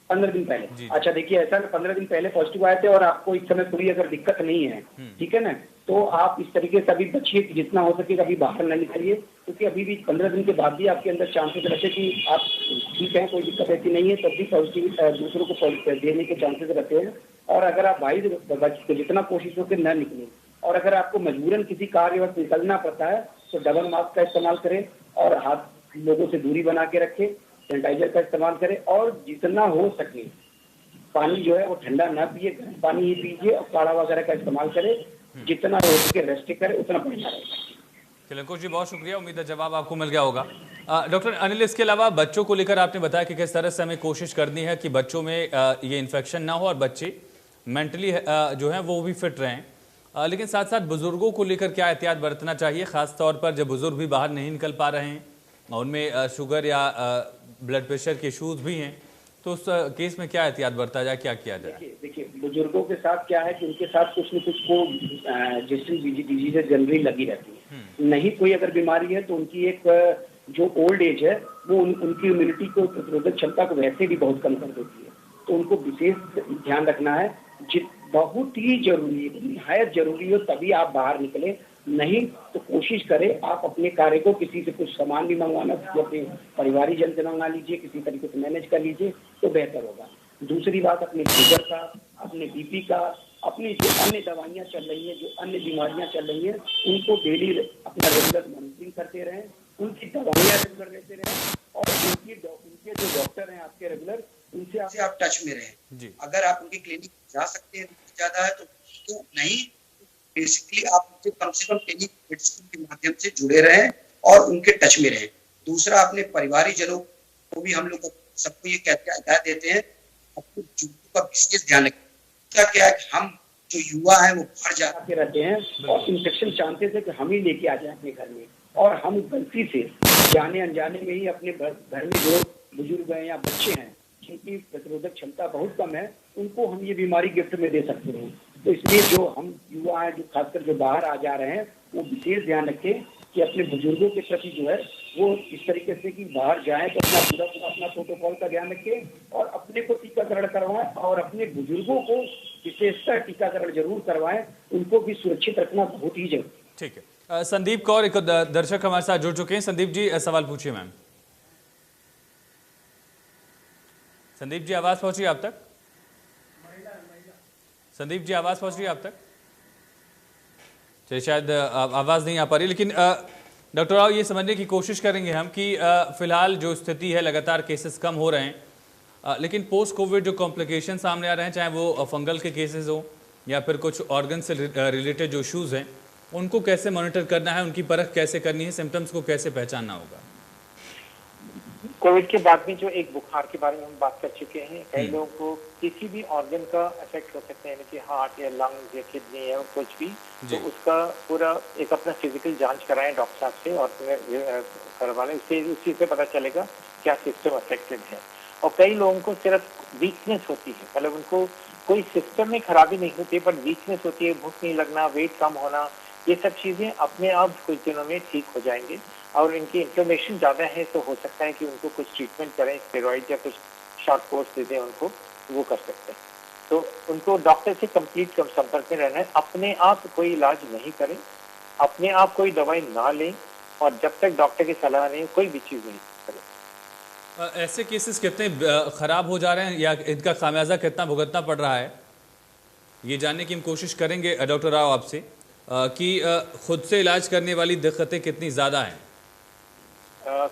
15 दिन पहले। अच्छा, देखिए ऐसा 15 दिन पहले पॉजिटिव आए थे और आपको इस समय कोई अगर दिक्कत नहीं है, ठीक है ना, तो आप इस तरीके से अभी बचिए, जितना हो सके कभी बाहर न निकलिए। क्योंकि अभी भी 15 दिन के बाद भी आपके अंदर चांसेस रहते कि आप ठीक है, कोई दिक्कत ऐसी नहीं है, तब भी पॉजिटिव दूसरों को देने के चांसेस रहते हैं। और अगर आप बाहर जितना कोशिश हो के न निकले, और अगर आपको मजबूरन किसी कार्यवश निकलना पड़ता है तो डबल मास्क का इस्तेमाल करें और हाथ लोगों से दूरी बना के रखें, सैनिटाइजर का इस्तेमाल करें और जितना हो सके पानी जो है वो ठंडा ना पिए, गर्म पानी ही पीजिए और काढ़ा वगैरह का इस्तेमाल करें। जितना हो सके रेस्ट करे उतना बढ़िया रहेगा। चलिए अंकुश जी, बहुत शुक्रिया, उम्मीद है जवाब आपको मिल गया होगा। डॉक्टर अनिल, इसके अलावा बच्चों को लेकर आपने बताया कि किस तरह से हमें कोशिश करनी है कि बच्चों में ये इन्फेक्शन ना हो और बच्चे मेंटली जो है वो भी फिट रहें, लेकिन साथ साथ बुजुर्गों को लेकर क्या एहतियात बरतना चाहिए, खास तौर पर जब बुजुर्ग भी बाहर नहीं निकल पा रहे हैं और उनमें शुगर या ब्लड प्रेशर के इशूज भी हैं, तो उस केस में क्या एहतियात बरता जाए, क्या किया जाए? देखिए बुजुर्गों के साथ क्या है कि उनके साथ कुछ न कुछ को डिजीजेज जनरली लगी रहती है। नहीं कोई अगर बीमारी है तो उनकी एक जो ओल्ड एज है वो उनकी इम्यूनिटी को, प्रतिरोधक क्षमता को वैसे भी बहुत कम कर देती है। तो उनको विशेष ध्यान रखना है, बहुत ही जरूरी है, निहायत जरूरी हो तभी आप बाहर निकले, नहीं तो कोशिश करें आप अपने कार्य को किसी से कुछ सामान भी मंगवाना, अपने परिवारी जन से मंगा लीजिए, किसी तरीके से मैनेज कर लीजिए तो बेहतर होगा। दूसरी बात, अपने शुगर का, अपने बीपी का, अपनी जो अन्य दवाइयाँ चल रही हैं, जो अन्य बीमारियाँ चल रही हैं, उनको डेली अपना रेगुलर मॉनिटरिंग करते रहें, उनकी दवाइयाँ रेगुलर लेते रहें और उनके जो डॉक्टर हैं आपके रेगुलर, उनसे आप टच में रहें। अगर आप उनके क्लिनिक जा सकते हैं ज्यादा है तो नहीं, बेसिकली आप उनसे कम क्लिनिक मेडिसिन के माध्यम से जुड़े रहें और उनके टच में रहें। दूसरा, अपने परिवारी जनों को भी हम लोग सबको ये कहते देते हैं, अपने जुड़ों का विशेष ध्यान रखें। क्या है, हम जो युवा है वो बाहर जाके रहते हैं और इन्फेक्शन चाहते थे कि हम ही लेके आ जाए अपने घर में, और हम गलती से जाने अनजाने में ही अपने घर में जो बुजुर्ग हैं या बच्चे हैं जिनकी प्रतिरोधक क्षमता बहुत कम है, उनको हम ये बीमारी गिफ्ट में दे सकते हैं। तो इसलिए जो हम युवा हैं, जो खासकर जो बाहर आ जा रहे हैं, वो विशेष ध्यान रखें कि अपने बुजुर्गों के प्रति जो है वो इस तरीके से कि बाहर जाएं तो अपना पूरा अपना प्रोटोकॉल का ध्यान रखें और अपने को टीकाकरण करवाएं और अपने बुजुर्गों को विशेषकर टीकाकरण जरूर करवाएं, उनको भी सुरक्षित रखना बहुत ही जरूरी है। ठीक है। संदीप कौर एक दर्शक हमारे साथ जुड़ चुके हैं। संदीप जी, सवाल पूछिए मैम। संदीप जी, आवाज पहुंच रही है आप तक? संदीप जी, आवाज पहुंच रही है आप तक? चलिए, शायद आवाज नहीं आ पा रही, लेकिन डॉक्टर राव, ये समझने की कोशिश करेंगे हम कि फिलहाल जो स्थिति है, लगातार केसेस कम हो रहे हैं, लेकिन पोस्ट कोविड जो कॉम्प्लिकेशन सामने आ रहे हैं, चाहे वो फंगल के केसेस हो या फिर कुछ ऑर्गन से रिलेटेड जो इशूज हैं, उनको कैसे मॉनिटर करना है, उनकी परख कैसे करनी है, सिम्टम्स को कैसे पहचानना होगा? कोविड के बाद में जो एक बुखार के बारे में हम बात कर चुके हैं, कई लोगों को किसी भी ऑर्गन का इफेक्ट हो सकता है, कि हार्ट या लंग्स या किडनी या कुछ भी, तो उसका पूरा एक अपना फिजिकल जांच कराएं डॉक्टर साहब से और करवा लें, उसी से पता चलेगा क्या सिस्टम अफेक्टेड है। और कई लोगों को सिर्फ वीकनेस होती है, मतलब उनको कोई सिस्टम में खराबी नहीं होती है पर वीकनेस होती है, भूख नहीं लगना, वेट कम होना, ये सब चीजें अपने आप कुछ दिनों में ठीक हो जाएंगे। और इनकी इन्फ्लेमेशन ज्यादा है तो हो सकता है कि उनको कुछ ट्रीटमेंट करें, स्टेरॉइड या कुछ शॉर्ट कोर्स दे दें उनको, वो कर सकते हैं। तो उनको डॉक्टर से कंप्लीट संपर्क में रहना है, अपने आप कोई इलाज नहीं करें, अपने आप कोई दवाई ना लें और जब तक डॉक्टर की सलाह नहीं कोई भी चीज नहीं करें। ऐसे केसेस कितने खराब हो जा रहे हैं या इनका खामियाजा कितना भुगतना पड़ रहा है, ये जानने की हम कोशिश करेंगे डॉक्टर राव आपसे कि खुद से इलाज करने वाली दिक्कतें कितनी ज्यादा हैं।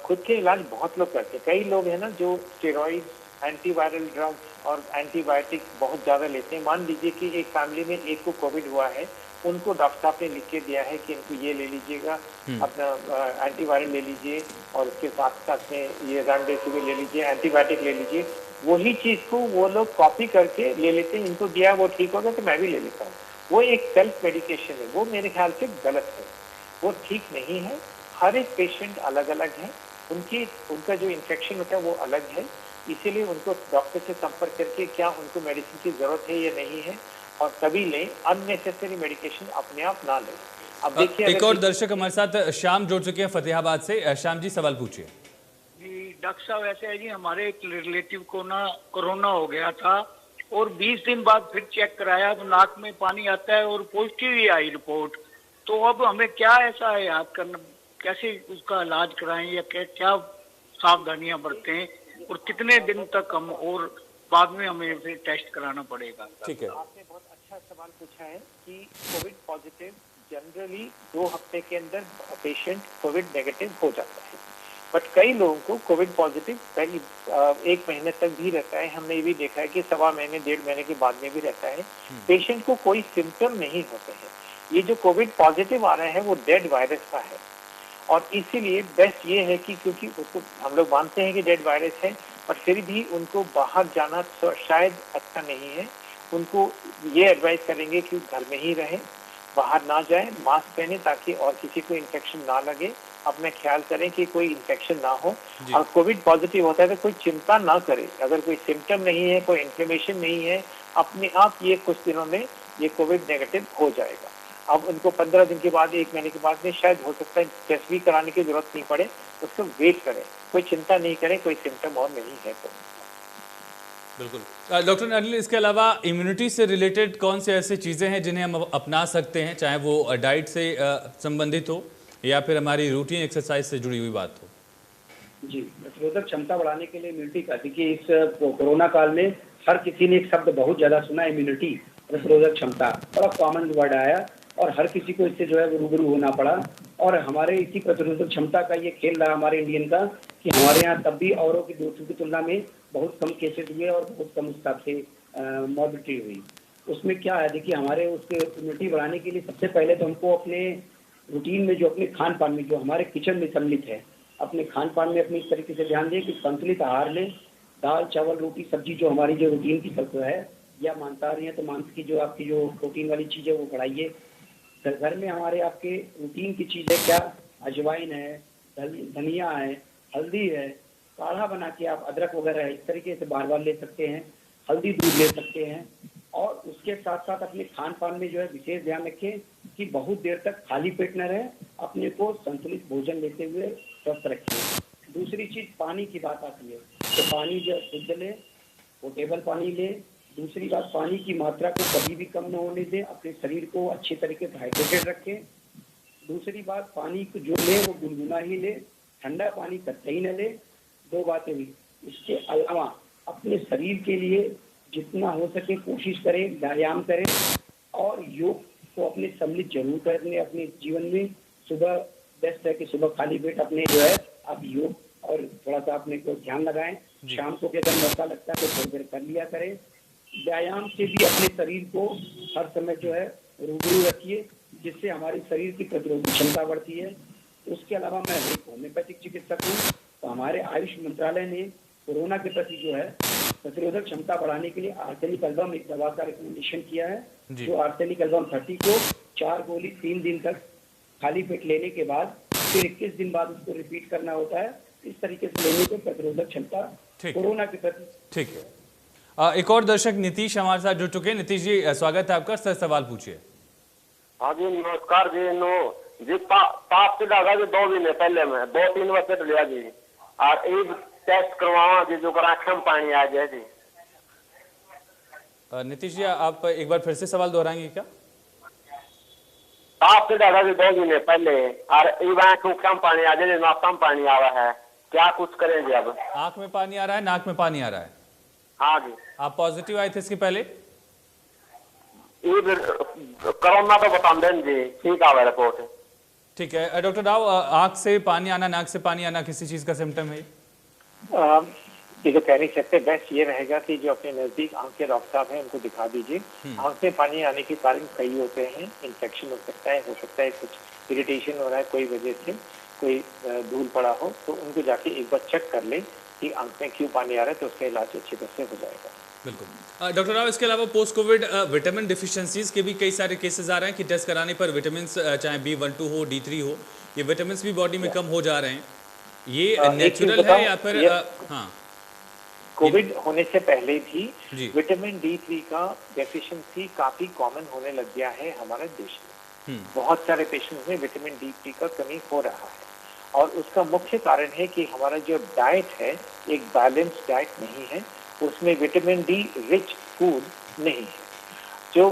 खुद के इलाज बहुत लोग करते हैं, कई लोग हैं ना जो स्टेरॉइड, एंटीवायरल ड्रग्स और एंटीबायोटिक बहुत ज्यादा लेते हैं। मान लीजिए कि एक फैमिली में एक को कोविड हुआ है, उनको डॉक्टर साहब ने लिख के दिया है कि इनको ये ले लीजिएगा, अपना एंटीवायरल ले लीजिए और उसके साथ साथ में ये रेमडेसिविर ले लीजिए, एंटीबायोटिक ले लीजिए। वही चीज को वो लोग कॉपी करके ले लेते हैं, इनको दिया वो ठीक हो गया तो मैं भी ले लेता हूँ। वो एक सेल्फ मेडिकेशन है, वो मेरे ख्याल से गलत है, वो ठीक नहीं है। हर एक पेशेंट अलग अलग है, उनका जो इन्फेक्शन होता है वो अलग है, इसीलिए उनको डॉक्टर से संपर्क करके क्या उनको मेडिसिन की जरूरत है या नहीं है और तभी लें, अननेसेसरी मेडिकेशन अपने आप ना लें। अब देखिए, एक और दर्शक हमारे साथ श्याम जुड़ चुके हैं फतेहाबाद से। श्याम जी, सवाल पूछिए। जी डॉक्टर साहब, ऐसे है जी, हमारे एक रिलेटिव को ना कोरोना हो गया था और 20 दिन बाद फिर चेक कराया तो नाक में पानी आता है और पॉजिटिव ही आई रिपोर्ट। तो अब हमें क्या ऐसा है याद करना, कैसे उसका इलाज कराएं या क्या सावधानियां बरतें और कितने दिन तक हम और बाद में हमें फिर टेस्ट कराना पड़ेगा? ठीक है, आपने बहुत अच्छा सवाल पूछा है कि कोविड पॉजिटिव जनरली 2 हफ्ते के अंदर पेशेंट कोविड नेगेटिव हो जाता है, बट कई लोगों को कोविड पॉजिटिव पहले 1 महीने तक भी रहता है। हमने ये भी देखा है कि 1.25 महीने 1.5 महीने के बाद में भी रहता है। पेशेंट को कोई सिम्टम नहीं होते हैं, ये जो कोविड पॉजिटिव आ रहा है वो डेड वायरस का है, और इसीलिए बेस्ट ये है कि क्योंकि उसको हम लोग मानते हैं कि डेड वायरस है, पर फिर भी उनको बाहर जाना शायद अच्छा नहीं है। उनको ये एडवाइस करेंगे कि घर में ही रहें, बाहर ना जाएं, मास्क पहने ताकि और किसी को इन्फेक्शन ना लगे। अपना ख्याल करें कि कोई इन्फेक्शन ना हो। और कोविड पॉजिटिव होता है तो कोई चिंता ना करे, अगर कोई सिम्टम नहीं है, कोई इन्फ्लेमेशन नहीं है, अपने आप ये कुछ दिनों में ये कोविड नेगेटिव हो जाएगा। अब उनको 15 दिन के बाद, 1 महीने के बाद में शायद हो सकता है टेस्ट भी कराने की जरूरत नहीं पड़े, उसको वेट करें, कोई चिंता नहीं करें, कोई सिम्टम और नहीं है तो। बिल्कुल। डॉक्टर अनिल, इसके अलावा इम्यूनिटी से रिलेटेड कौन से ऐसी चीज़ें हैं जिन्हें हम अपना सकते हैं, चाहे वो डाइट से संबंधित हो या फिर हमारी रूटीन एक्सरसाइज से जुड़ी हुई बात हो? जी, प्रतिरोधक क्षमता बढ़ाने के लिए इम्यूनिटी का, देखिए इस कोरोना काल में हर किसी ने एक शब्द बहुत ज्यादा सुना, इम्यूनिटी, प्रतिरोधक क्षमता, बड़ा कॉमन वर्ड आया और हर किसी को इससे जो है वो रूबरू होना पड़ा। और हमारे इसी प्रतिरोधक क्षमता का ये खेल रहा हमारे इंडियन का कि हमारे यहाँ तब भी औरों की देशों की तुलना में बहुत कम केसेस हुए और बहुत कम हिसाब से मॉर्बिलिटी हुई। उसमें क्या है, देखिए हमारे उसके इम्यूनिटी बढ़ाने के लिए सबसे पहले तो हमको अपने रूटीन में जो अपने खान पान में जो हमारे किचन में सम्मिलित है, अपने खान पान में अपनी इस तरीके से ध्यान दें कि संतुलित आहार लें, दाल चावल रोटी सब्जी जो हमारी जो रूटीन की सब है, या मांसाहारी है तो मांस की जो आपकी जो प्रोटीन वाली चीज़ है वो बढ़ाइए। घर में हमारे आपके रूटीन की चीज़ है क्या, अजवाइन है, धनिया है, हल्दी है, काढ़ा बना के आप अदरक वगैरह इस तरीके से बार बार ले सकते हैं, हल्दी दूध ले सकते हैं। और उसके साथ साथ अपने खान पान में जो है विशेष ध्यान रखें कि बहुत देर तक खाली पेट न रहे, अपने को संतुलित भोजन लेते हुए स्वस्थ रखें। दूसरी चीज पानी की बात आती है तो पानी जो शुद्ध लें, पोर्टेबल पानी लें। दूसरी बात, पानी की मात्रा को कभी भी कम न होने दें, अपने शरीर को अच्छे तरीके से हाइड्रेटेड रखें। दूसरी बात, पानी को जो लें वो गुनगुना ही लें, ठंडा पानी कतई न लें। 2 बातें हुई। इसके अलावा अपने शरीर के लिए जितना हो सके कोशिश करें, व्यायाम करें और योग को अपने सम्मिलित जरूर करें अपने जीवन में। सुबह बेस्ट है कि सुबह खाली पेट अपने जो है आप योग और थोड़ा सा अपने को ध्यान लगाएं। शाम को अगर मौका लगता है तो थोड़ी देर कर लिया करें। व्यायाम से भी अपने शरीर को हर समय जो है रूबरू रखिए, जिससे हमारे शरीर की प्रतिरोधक क्षमता बढ़ती है। उसके अलावा मैं एक होम्योपैथिक चिकित्सक हूँ, तो हमारे आयुष मंत्रालय ने कोरोना के प्रति जो है प्रतिरोधक क्षमता बढ़ाने के लिए आर्सेनिक एल्बम एक दवा का रिकमेंडेशन किया है, जो आर्सेनिक एल्बम 30 को 4 गोली 3 दिन तक खाली पेट लेने के बाद फिर 21 दिन बाद उसको रिपीट करना होता है। इस तरीके से लेने को प्रतिरोधक क्षमता कोरोना के प्रति। ठीक है। एक और दर्शक नीतीश हमारे साथ जुड़ चुके हैं। नीतीश जी, स्वागत है आपका, सर सवाल पूछिए। हाँ जी, नमस्कार जी। जी पाप से लगा जी 2 महीने पहले में 2-3 बजे तो लिया जी, और एक टेस्ट करवावा जी जो आंखें में पानी आ जाए जी। नीतीश जी, आप एक बार फिर से सवाल दोहराएंगे क्या? पाप से लगा जी 2 महीने पहले और एक आंखों में पानी आ जाए, नाक में पानी आ रहा है, क्या कुछ करें जी? अब आंख में पानी आ रहा है, नाक में पानी आ रहा है? हाँ जी। आप पॉजिटिव आए थे इसके पहले? कोरोना तो बता दें जी, ठीक है रिपोर्ट। ठीक है डॉक्टर राव, आंख से पानी आना, नाक से पानी आना किसी चीज का सिम्टम है? ये तो कह नहीं सकते। बेस्ट ये रहेगा कि जो अपने नजदीक आंख के डॉक्टर साहब हैं उनको दिखा दीजिए। आंख में पानी आने के कारण कई होते हैं, इन्फेक्शन हो सकता है कुछ इरिटेशन हो रहा है कोई वजह से, कोई धूल पड़ा हो, तो उनको जाके एक बार चेक कर ले कि आंख में क्यों पानी आ रहा है, तो उसका इलाज अच्छी तरह से हो जाएगा। बिल्कुल। डॉक्टर राव, इसके अलावा पोस्ट कोविड विटामिन डिफिशियंसीज के भी कई सारे केसेस आ रहे हैं कि टेस्ट कराने पर विटामिन चाहे B12 हो, D3 हो, ये विटामिन भी बॉडी में कम हो जा रहे हैं। ये नेचुरल है या फिर हाँ? कोविड होने से पहले भी विटामिन D3 का डेफिशिएंसी काफी कॉमन होने लग गया है हमारे देश में। बहुत सारे पेशेंट्स में विटामिन D3 का कमी हो रहा है, और उसका मुख्य कारण है कि हमारा जो डाइट है एक बैलेंस डाइट नहीं है, उसमें विटामिन डी रिच फूड नहीं है। जो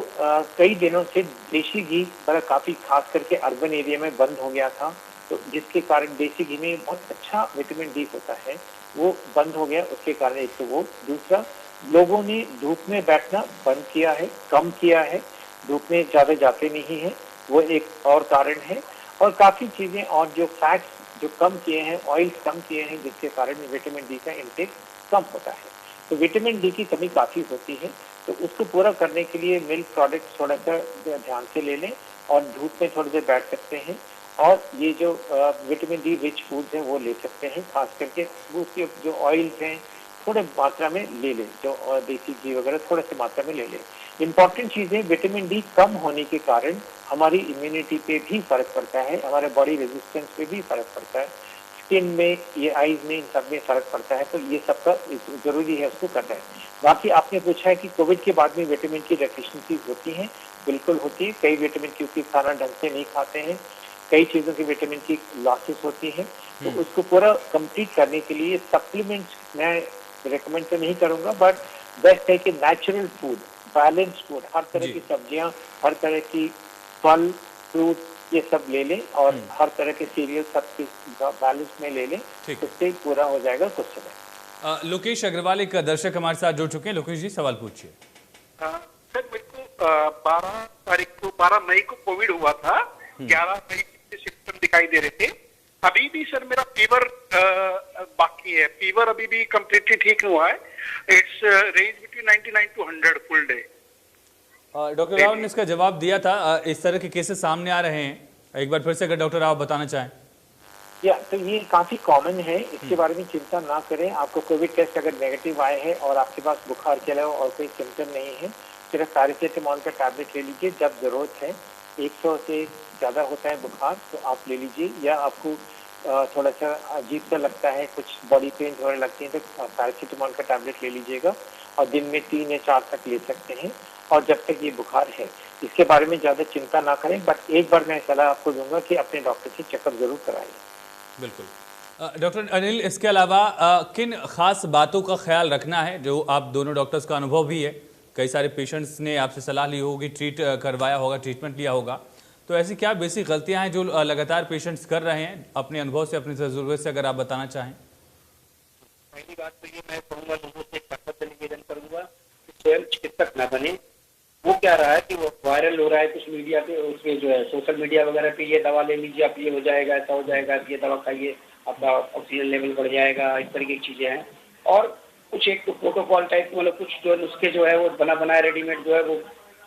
कई दिनों से देसी घी काफी खास करके अर्बन एरिया में बंद हो गया था, तो जिसके कारण देसी घी में बहुत अच्छा विटामिन डी होता है वो बंद हो गया। उसके कारण एक तो वो, दूसरा लोगों ने धूप में बैठना बंद किया है, कम किया है, धूप में ज्यादा जाते नहीं है, वो एक और कारण है। और काफी चीजें और जो फैट्स जो कम किए हैं, ऑयल्स कम किए हैं, जिसके कारण विटामिन डी का इंटेक कम होता है। तो विटामिन डी की कमी काफी होती है, तो उसको पूरा करने के लिए मिल्क प्रोडक्ट्स थोड़ा सा ध्यान से ले लें और धूप में थोड़ी देर बैठ सकते हैं, और ये जो विटामिन डी रिच फूड्स हैं वो ले सकते हैं। खास करके उसके जो ऑयल्स हैं थोड़े मात्रा में ले लें, जो देसी घी वगैरह थोड़े से मात्रा में ले लें। इम्पॉर्टेंट चीज़ है, विटामिन डी कम होने के कारण हमारी इम्यूनिटी पे भी फर्क पड़ता है, हमारे बॉडी रेजिस्टेंस पे भी फर्क पड़ता है, स्किन में, ये आईज में, इन सब में फर्क पड़ता है। तो ये सब का जरूरी है उसको करना है। बाकी आपने पूछा है कि कोविड के बाद में विटामिन की डेफिशिएंसीज होती हैं, बिल्कुल होती है। कई विटामिन क्योंकि खाना ढंग से नहीं खाते हैं, कई चीज़ों की विटामिन की लॉसेस होती हैं, तो उसको पूरा कंप्लीट करने के लिए सप्लीमेंट्स मैं रिकमेंड तो नहीं करूँगा, बट बेस्ट है कि नेचुरल फूड, बैलेंस्ड फूड, हर तरह की सब्जियां, हर तरह की फल, फ्रूट, ये सब ले लें, और हर तरह के सीरियल सब बैलेंस में ले लें, उससे पूरा हो जाएगा कुछ समय। लोकेश अग्रवाल एक दर्शक हमारे साथ जुड़ चुके हैं। लोकेश जी सवाल पूछिए। सर मेरे को 12 मई को कोविड हुआ था, 11 मई से सिम्टम दिखाई दे रहे थे। अभी भी सर मेरा फीवर बाकी है, फीवर अभी भी कम्प्लीटली ठीक नहीं हुआ है। It's range between 99 to 100 full day. Doctor Rao ने इसका जवाब दिया था। इस तरह के केसेस सामने आ रहे हैं, एक बार फिर से अगर डॉक्टर राव बताना चाहें। तो ये काफी कॉमन है, इसके बारे में चिंता ना करें। आपको कोविड टेस्ट अगर नेगेटिव आए हैं और आपके पास बुखार के अलावा और कोई सिम्टम नहीं है, सिर्फ पैरासिटामोल का टैबलेट ले लीजिए जब जरूरत है। 100 से ज़्यादा होता है बुखार तो आप ले लीजिए, या आपको थोड़ा सा अजीब सा लगता है, कुछ बॉडी पेन थोड़े लगती हैं, तो पैरासिटामोल का टैबलेट ले लीजिएगा, और दिन में 3 या 4 तक ले सकते हैं। और जब तक ये बुखार है, इसके बारे में ज़्यादा चिंता ना करें, बट एक बार मैं सलाह आपको दूंगा कि अपने डॉक्टर से चेकअप जरूर कराइए। बिल्कुल। डॉक्टर अनिल, इसके अलावा किन खास बातों का ख्याल रखना है, जो आप दोनों डॉक्टर्स का अनुभव भी है, कई सारे पेशेंट्स ने आपसे सलाह ली होगी, ट्रीट करवाया होगा, ट्रीटमेंट लिया होगा, तो ऐसी क्या बेसिक गलतियां हैं जो लगातार पेशेंट्स कर रहे हैं? अपने अनुभव से, अपनी तजुर्बे से अगर आप बताना चाहें। पहली बात तो ये मैं कहूँगा, लोगों से एक निवेदन करूंगा कि स्वयं चिकित्सक न बने। वो क्या रहा है कि वो वायरल हो रहा है कुछ मीडिया पे, उसमें जो है सोशल मीडिया वगैरह पे, ये दवा ले लीजिए आप, ये हो जाएगा, ऐसा हो जाएगा, ये दवा खाइए आपका ऑक्सीजन लेवल बढ़ जाएगा, इस तरह की चीजें हैं। और कुछ एक तो प्रोटोकॉल टाइप, मतलब कुछ जो नुस्खे जो है वो बना बनाए रेडीमेड जो है वो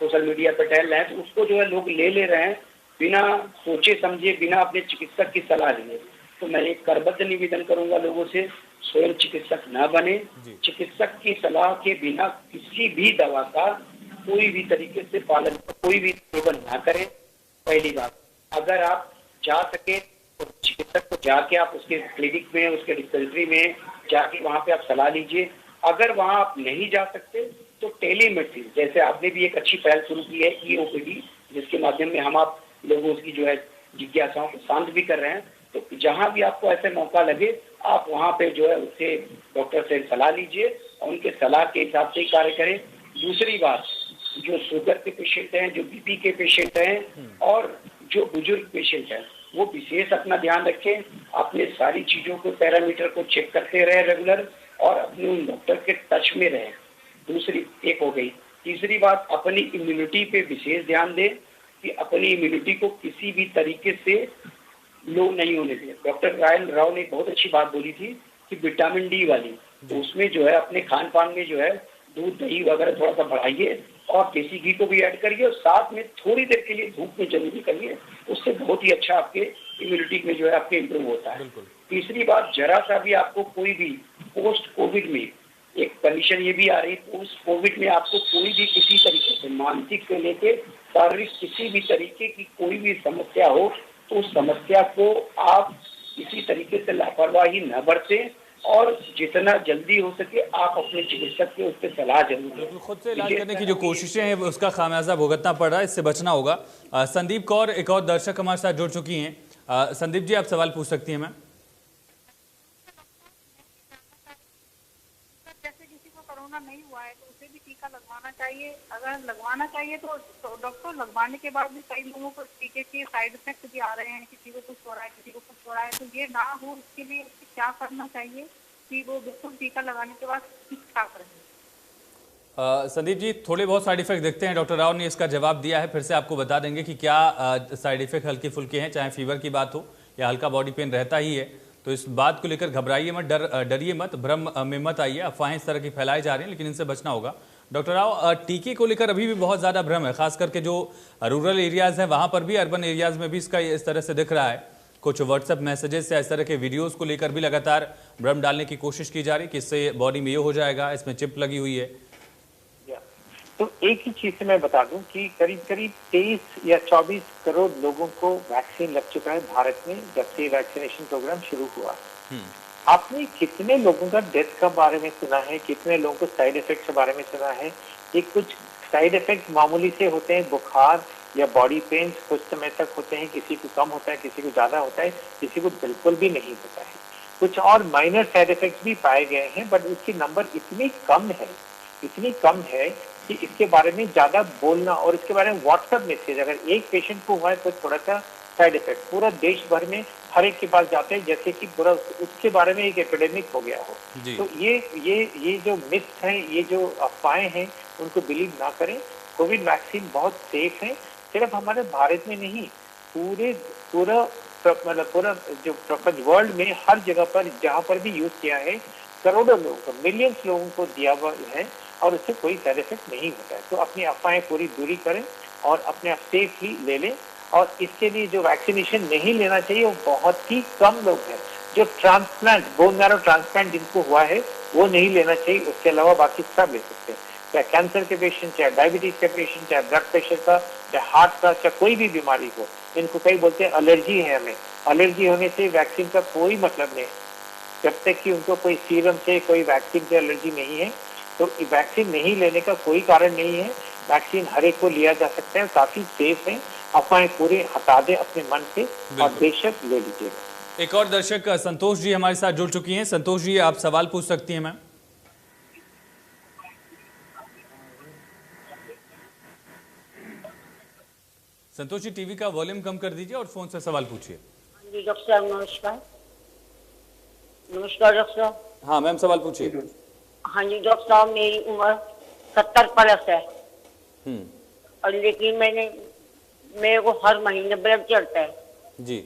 सोशल मीडिया पे टहल रहे हैं, तो उसको जो है लोग ले रहे हैं बिना सोचे समझे, बिना अपने चिकित्सक की सलाह लिए। तो मैं एक करबद्ध निवेदन करूंगा लोगों से, स्वयं चिकित्सक न बने, चिकित्सक की सलाह के बिना किसी भी दवा का कोई भी तरीके से पालन, कोई भी सेवन ना करें। पहली बात, अगर आप जा सके तो चिकित्सक को जाके आप उसके क्लिनिक में, उसके डिस्पेंसरी में जाके वहाँ पे आप सलाह लीजिए। अगर वहाँ आप नहीं जा सकते तो टेलीमेडिसिन, जैसे आपने भी एक अच्छी पहल शुरू की है EOPD, जिसके माध्यम में हम आप लोगों की जो है जिज्ञासाओं को शांत भी कर रहे हैं। तो जहाँ भी आपको ऐसे मौका लगे आप वहाँ पे जो है उससे डॉक्टर से सलाह लीजिए और उनके सलाह के हिसाब से ही कार्य करें। दूसरी बात, जो शुगर के पेशेंट हैं, जो BP के पेशेंट हैं और जो बुजुर्ग पेशेंट हैं, वो विशेष अपना ध्यान रखें, अपने सारी चीजों को, पैरामीटर को चेक करते रहे रेगुलर, और अपने उन डॉक्टर के टच में रहे। दूसरी एक हो गई। तीसरी बात, अपनी इम्यूनिटी पे विशेष ध्यान दें कि अपनी इम्यूनिटी को किसी भी तरीके से लो नहीं होने दें। डॉक्टर रायल राव ने बहुत अच्छी बात बोली थी कि विटामिन डी वाली, तो उसमें जो है अपने खान पान में जो है दूध दही वगैरह थोड़ा सा बढ़ाइए, और देसी घी को भी ऐड करिए, और साथ में थोड़ी देर के लिए धूप में जरूर करिए, उससे बहुत ही अच्छा आपके इम्यूनिटी में जो है आपके इम्प्रूव होता है। तीसरी बात, जरा सा भी आपको कोई भी पोस्ट कोविड में एक कंडीशन ये भी आ रही है, पोस्ट कोविड में आपको कोई भी किसी तरीके से मानसिक से लेके शारीरिक किसी भी तरीके की कोई भी समस्या हो, तो उस समस्या को आप किसी तरीके से लापरवाही न बरतें, और जितना जल्दी हो सके आप अपने चिकित्सक के उससे सलाह जरूर लें। खुद से इलाज करने की जो कोशिशें हैं उसका खामियाजा भुगतना पड़ रहा है, इससे बचना होगा। संदीप कौर एक और दर्शक हमारे साथ जुड़ चुकी हैं। संदीप जी, आप सवाल पूछ सकती हैं मैम। जैसे किसी को कोरोना नहीं हुआ है तो उसे भी टीका लगवाना चाहिए। अगर लगवाना चाहिए तो डॉक्टर लगवाने के बाद भी कई लोगों को टीके के साइड इफेक्ट भी आ रहे हैं, किसी को कुछ हो रहा है, किसी को कुछ हो रहा है, तो ये ना हो इसके लिए क्या करना चाहिए कि वो बिल्कुल टीका लगाने के बाद ठीक ठाक रहे। संदीप जी, थोड़े बहुत साइड इफेक्ट देखते हैं, डॉक्टर राव ने इसका जवाब दिया है, फिर से आपको बता देंगे कि क्या साइड इफेक्ट हल्के फुल्के हैं, चाहे फीवर की बात हो या हल्का बॉडी पेन रहता ही है। तो इस बात को लेकर घबराइए मत, डरिए मत, भ्रम में मत आइए। अफवाहें इस तरह की फैलाई जा रही हैं, लेकिन इनसे बचना होगा। डॉक्टर राव, टीके को लेकर अभी भी बहुत ज्यादा भ्रम है, खास करके जो रूरल एरियाज हैं वहां पर भी, अर्बन एरियाज में भी इसका इस तरह से दिख रहा है। कुछ व्हाट्सएप मैसेजेस या इस तरह के वीडियोस को लेकर भी लगातार भ्रम डालने की कोशिश की जा रही कि इससे बॉडी में ये हो जाएगा, इसमें चिप लगी हुई है। तो एक ही चीज से मैं बता दूं कि करीब करीब 23 या 24 करोड़ लोगों को वैक्सीन लग चुका है भारत में जब से वैक्सीनेशन प्रोग्राम शुरू हुआ। आपने कितने लोगों का डेथ के बारे में सुना है, कितने लोगों को साइड इफेक्ट के बारे में सुना है? एक कुछ साइड इफेक्ट मामूली से होते हैं, बुखार या बॉडी पेन कुछ समय तक होते हैं, किसी को कम होता है, किसी को ज्यादा होता है, किसी को बिल्कुल भी नहीं होता है। कुछ और माइनर साइड इफेक्ट्स भी पाए गए हैं, बट उसकी नंबर इतनी कम है कि इसके बारे में ज्यादा बोलना और इसके बारे में व्हाट्सएप मैसेज, अगर एक पेशेंट को हुआ है तो थोड़ा सा साइड इफेक्ट पूरा देश भर में हर एक के पास जाते हैं जैसे कि पूरा उसके बारे में एक एपिडेमिक हो गया हो। तो ये जो मिथ्स हैं, ये जो अफवाहें हैं, उनको बिलीव ना करें। कोविड वैक्सीन बहुत सेफ है, सिर्फ हमारे भारत में नहीं, पूरा जो प्रपंच वर्ल्ड में हर जगह पर जहाँ पर भी यूज किया है, करोड़ों लोगों को, मिलियंस लोगों को दिया हुआ है और उससे कोई साइड इफेक्ट नहीं होता है। तो अपनी अफवाहें पूरी दूरी करें और अपने आप सेफली ले लें। और इसके लिए जो वैक्सीनेशन नहीं लेना चाहिए वो बहुत ही कम लोग हैं। जो ट्रांसप्लांट, बोन मैरो ट्रांसप्लांट जिनको हुआ है वो नहीं लेना चाहिए, उसके अलावा बाकी सब ले सकते हैं। चाहे कैंसर के पेशेंट, चाहे डायबिटीज के पेशेंट, चाहे ब्लड प्रेशर का, चाहे हार्ट का, चाहे कोई भी बीमारी हो। इनको कई बोलते हैं एलर्जी है, हमें एलर्जी होने से वैक्सीन का कोई मतलब नहीं। जब तक कि उनको कोई सीरम से, कोई वैक्सीन से एलर्जी नहीं है तो वैक्सीन नहीं लेने का कोई कारण नहीं है। वैक्सीन हर एक को लिया जा सकता है, काफी सेफ है। अफवाहें पूरी हटा दें अपने मन से और बेशक ले लीजिएगा। एक और दर्शक संतोष जी हमारे साथ जुड़ चुकी हैं। संतोष जी, आप सवाल पूछ सकती हैं मैम। संतोष जी, टीवी का वॉल्यूम कम कर दीजिए और फोन से सवाल पूछिए। जी डॉक्टर साहब नमस्कार। नमस्कार डॉक्टर साहब। हाँ मैम, सवाल पूछिए। हाँ जी डॉक्टर साहब, मेरी उम्र 70 प्लस है और लेकिन मेरे को हर महीने ब्लड चढ़ता है जी।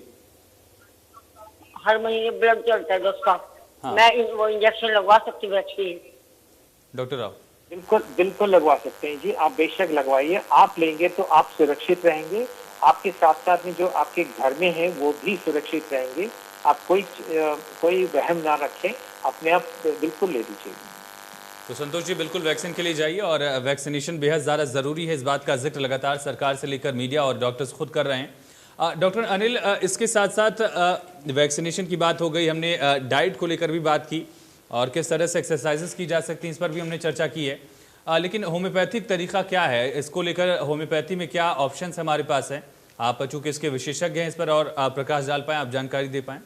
हर महीने ब्लड चढ़ता है डॉक्टर साहब। हाँ। मैं वो इंजेक्शन लगवा सकती हूँ वैक्सीन? डॉक्टर राव, बिल्कुल लगवा सकते हैं जी, आप बेशक लगवाइए। आप लेंगे तो आप सुरक्षित रहेंगे, आपके साथ साथ में जो आपके घर में है वो भी सुरक्षित रहेंगे। आप कोई वहम ना रखें, अपने आप बिल्कुल ले लीजिए। तो संतोष जी, बिल्कुल वैक्सीन के लिए जाइए और वैक्सीनेशन बेहद ज़्यादा ज़रूरी है। इस बात का जिक्र लगातार सरकार से लेकर मीडिया और डॉक्टर्स खुद कर रहे हैं। डॉक्टर अनिल, इसके साथ साथ वैक्सीनेशन की बात हो गई, हमने डाइट को लेकर भी बात की और किस तरह से एक्सरसाइजेस की जा सकती हैं इस पर भी हमने चर्चा की है। लेकिन होम्योपैथिक तरीका क्या है, इसको लेकर होम्योपैथी में क्या ऑप्शन हमारे पास है? आप चूँकि इसके विशेषज्ञ हैं, इस पर और प्रकाश डाल पाएँ, आप जानकारी दे पाएँ।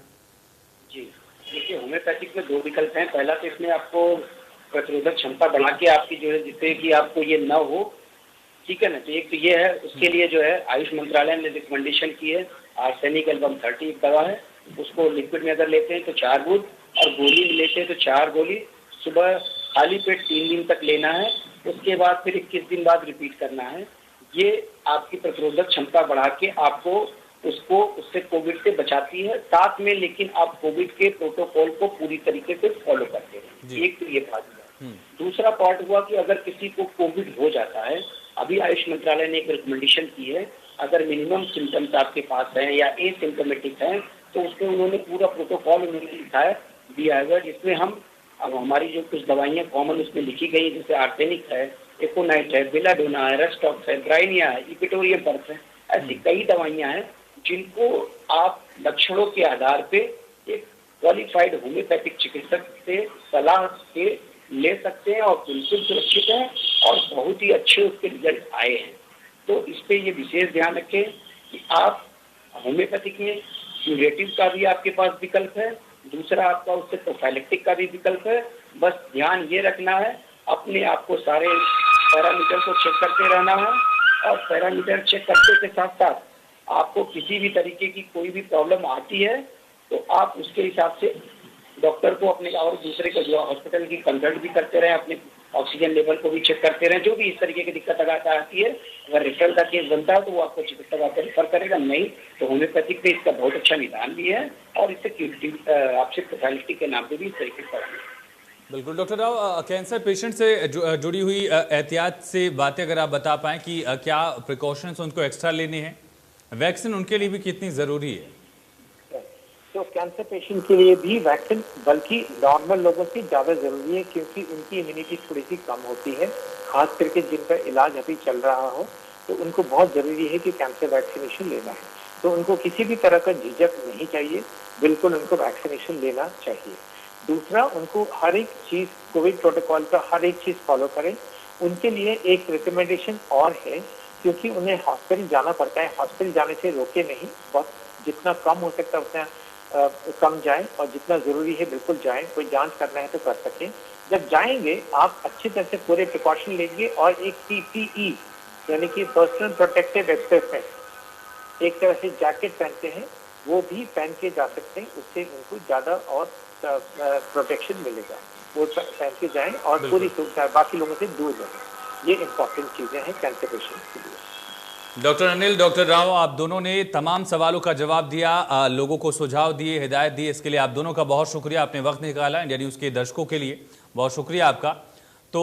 जी देखिए, होम्योपैथिक में 2 विकल्प हैं। पहला तो इसमें आपको प्रतिरोधक क्षमता बढ़ा के आपकी जो है, जिससे कि आपको ये न हो, ठीक है ना। तो एक तो ये है, उसके लिए जो है आयुष मंत्रालय ने रिकमेंडेशन की है, आर्सेनिक एल्बम 30 एक दवा है, उसको लिक्विड में अगर लेते हैं तो 4 बूंद और गोली में लेते हैं तो 4 गोली सुबह खाली पेट 3 दिन तक लेना है। उसके बाद फिर 21 दिन बाद रिपीट करना है। ये आपकी प्रतिरोधक क्षमता बढ़ा के आपको उससे कोविड से बचाती है, साथ में लेकिन आप कोविड के प्रोटोकॉल को पूरी तरीके से फॉलो करते हैं। एक तो ये बात है। दूसरा पार्ट हुआ कि अगर किसी को कोविड हो जाता है, अभी आयुष मंत्रालय ने एक रिकमेंडेशन की है, अगर मिनिमम सिम्टम्स आपके पास हैं या एसिम्टोमेटिक हैं तो उसके उन्होंने पूरा प्रोटोकॉल दिया है, जिसमें हम अब हमारी जो कुछ दवाइयाँ कॉमन उसमें लिखी गई, जैसे आर्सेनिक है, एकोनाइट है, बेलाडोना है, रेस्टॉक्स है, ब्राइनिया है, इपिटोरियम बर्फ है, ऐसी कई दवाइयाँ हैं जिनको आप लक्षणों के आधार पे एक क्वालिफाइड होम्योपैथिक चिकित्सक से सलाह से ले सकते हैं और बिल्कुल सुरक्षित हैं और बहुत ही अच्छे उसके रिजल्ट आए हैं। तो इस पे ये विशेष ध्यान रखें कि आप होम्योपैथिक में क्यूरेटिव का भी आपके पास विकल्प है, दूसरा आपका उससे प्रोफाइलेक्टिक का भी विकल्प है। बस ध्यान ये रखना है, अपने आप को सारे पैरामीटर को चेक करते रहना है और पैरामीटर चेक करते के साथ साथ आपको किसी भी तरीके की कोई भी प्रॉब्लम आती है तो आप उसके हिसाब से डॉक्टर को अपने और दूसरे को जो हॉस्पिटल की कंसल्ट भी करते रहें, अपने ऑक्सीजन लेवल को भी चेक करते रहें। जो भी इस तरीके की दिक्कत आती है, अगर रेफरल का केस बनता है तो वो आपको चिकित्सक आकर रेफर करेगा, नहीं तो होम्योपैथिक पे इसका बहुत अच्छा निदान भी है और इससे आपसे प्रोफाइलिस्टिक के नाम पे भी इस तरीके से बिल्कुल डॉक्टर राव, कैंसर पेशेंट से जुड़ी हुई एहतियात से बातें अगर आप बता पाएं कि क्या प्रिकॉशंस उनको एक्स्ट्रा लेने हैं, वैक्सीन उनके लिए भी कितनी ज़रूरी है? तो कैंसर पेशेंट के लिए भी वैक्सीन बल्कि नॉर्मल लोगों से ज़्यादा ज़रूरी है, क्योंकि उनकी इम्यूनिटी थोड़ी सी कम होती है, खास करके जिनका इलाज अभी चल रहा हो, तो उनको बहुत ज़रूरी है कि कैंसर वैक्सीनेशन लेना है। तो उनको किसी भी तरह का झिझक नहीं चाहिए, बिल्कुल उनको वैक्सीनेशन लेना चाहिए। दूसरा, उनको हर एक चीज़, कोविड प्रोटोकॉल का हर एक चीज़ फॉलो करें। उनके लिए एक रिकमेंडेशन और है, क्योंकि उन्हें हॉस्पिटल जाना पड़ता है, हॉस्पिटल जाने से रोके नहीं, बहुत जितना कम हो सकता है उतना कम जाएं, और जितना ज़रूरी है बिल्कुल जाएं। कोई जांच करना है तो कर सकें। जब जाएंगे आप अच्छी तरह से पूरे प्रिकॉशन लेंगे, और एक PPE यानी कि पर्सनल प्रोटेक्टिव इक्विपमेंट, एक तरह से जैकेट पहनते हैं, वो भी पहन के जा सकते हैं, उससे उनको ज़्यादा और प्रोटेक्शन मिलेगा। वो पहन के जाएं और पूरी सुविधा बाकी लोगों से दूर रहें। ये इंपॉर्टेंट चीज़ें हैं कैंसर पेशेंट के लिए। डॉक्टर अनिल, डॉक्टर राव, आप दोनों ने तमाम सवालों का जवाब दिया, लोगों को सुझाव दिए, हिदायत दी, इसके लिए आप दोनों का बहुत शुक्रिया। आपने वक्त निकाला इंडिया न्यूज़ के दर्शकों के लिए, बहुत शुक्रिया आपका। तो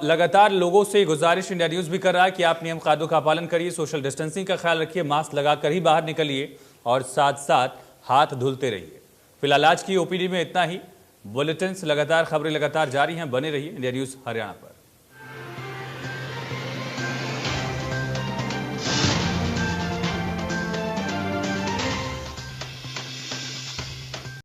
लगातार लोगों से गुजारिश इंडिया न्यूज़ भी कर रहा है कि आप नियम कायदों का पालन करिए, सोशल डिस्टेंसिंग का ख्याल रखिए, मास्क लगाकर ही बाहर निकलिए और साथ साथ हाथ धुलते रहिए। फिलहाल आज की OPD में इतना ही। बुलेटिन्स लगातार, खबरें लगातार जारी हैं, बने रहिए इंडिया न्यूज़ हरियाणा पर।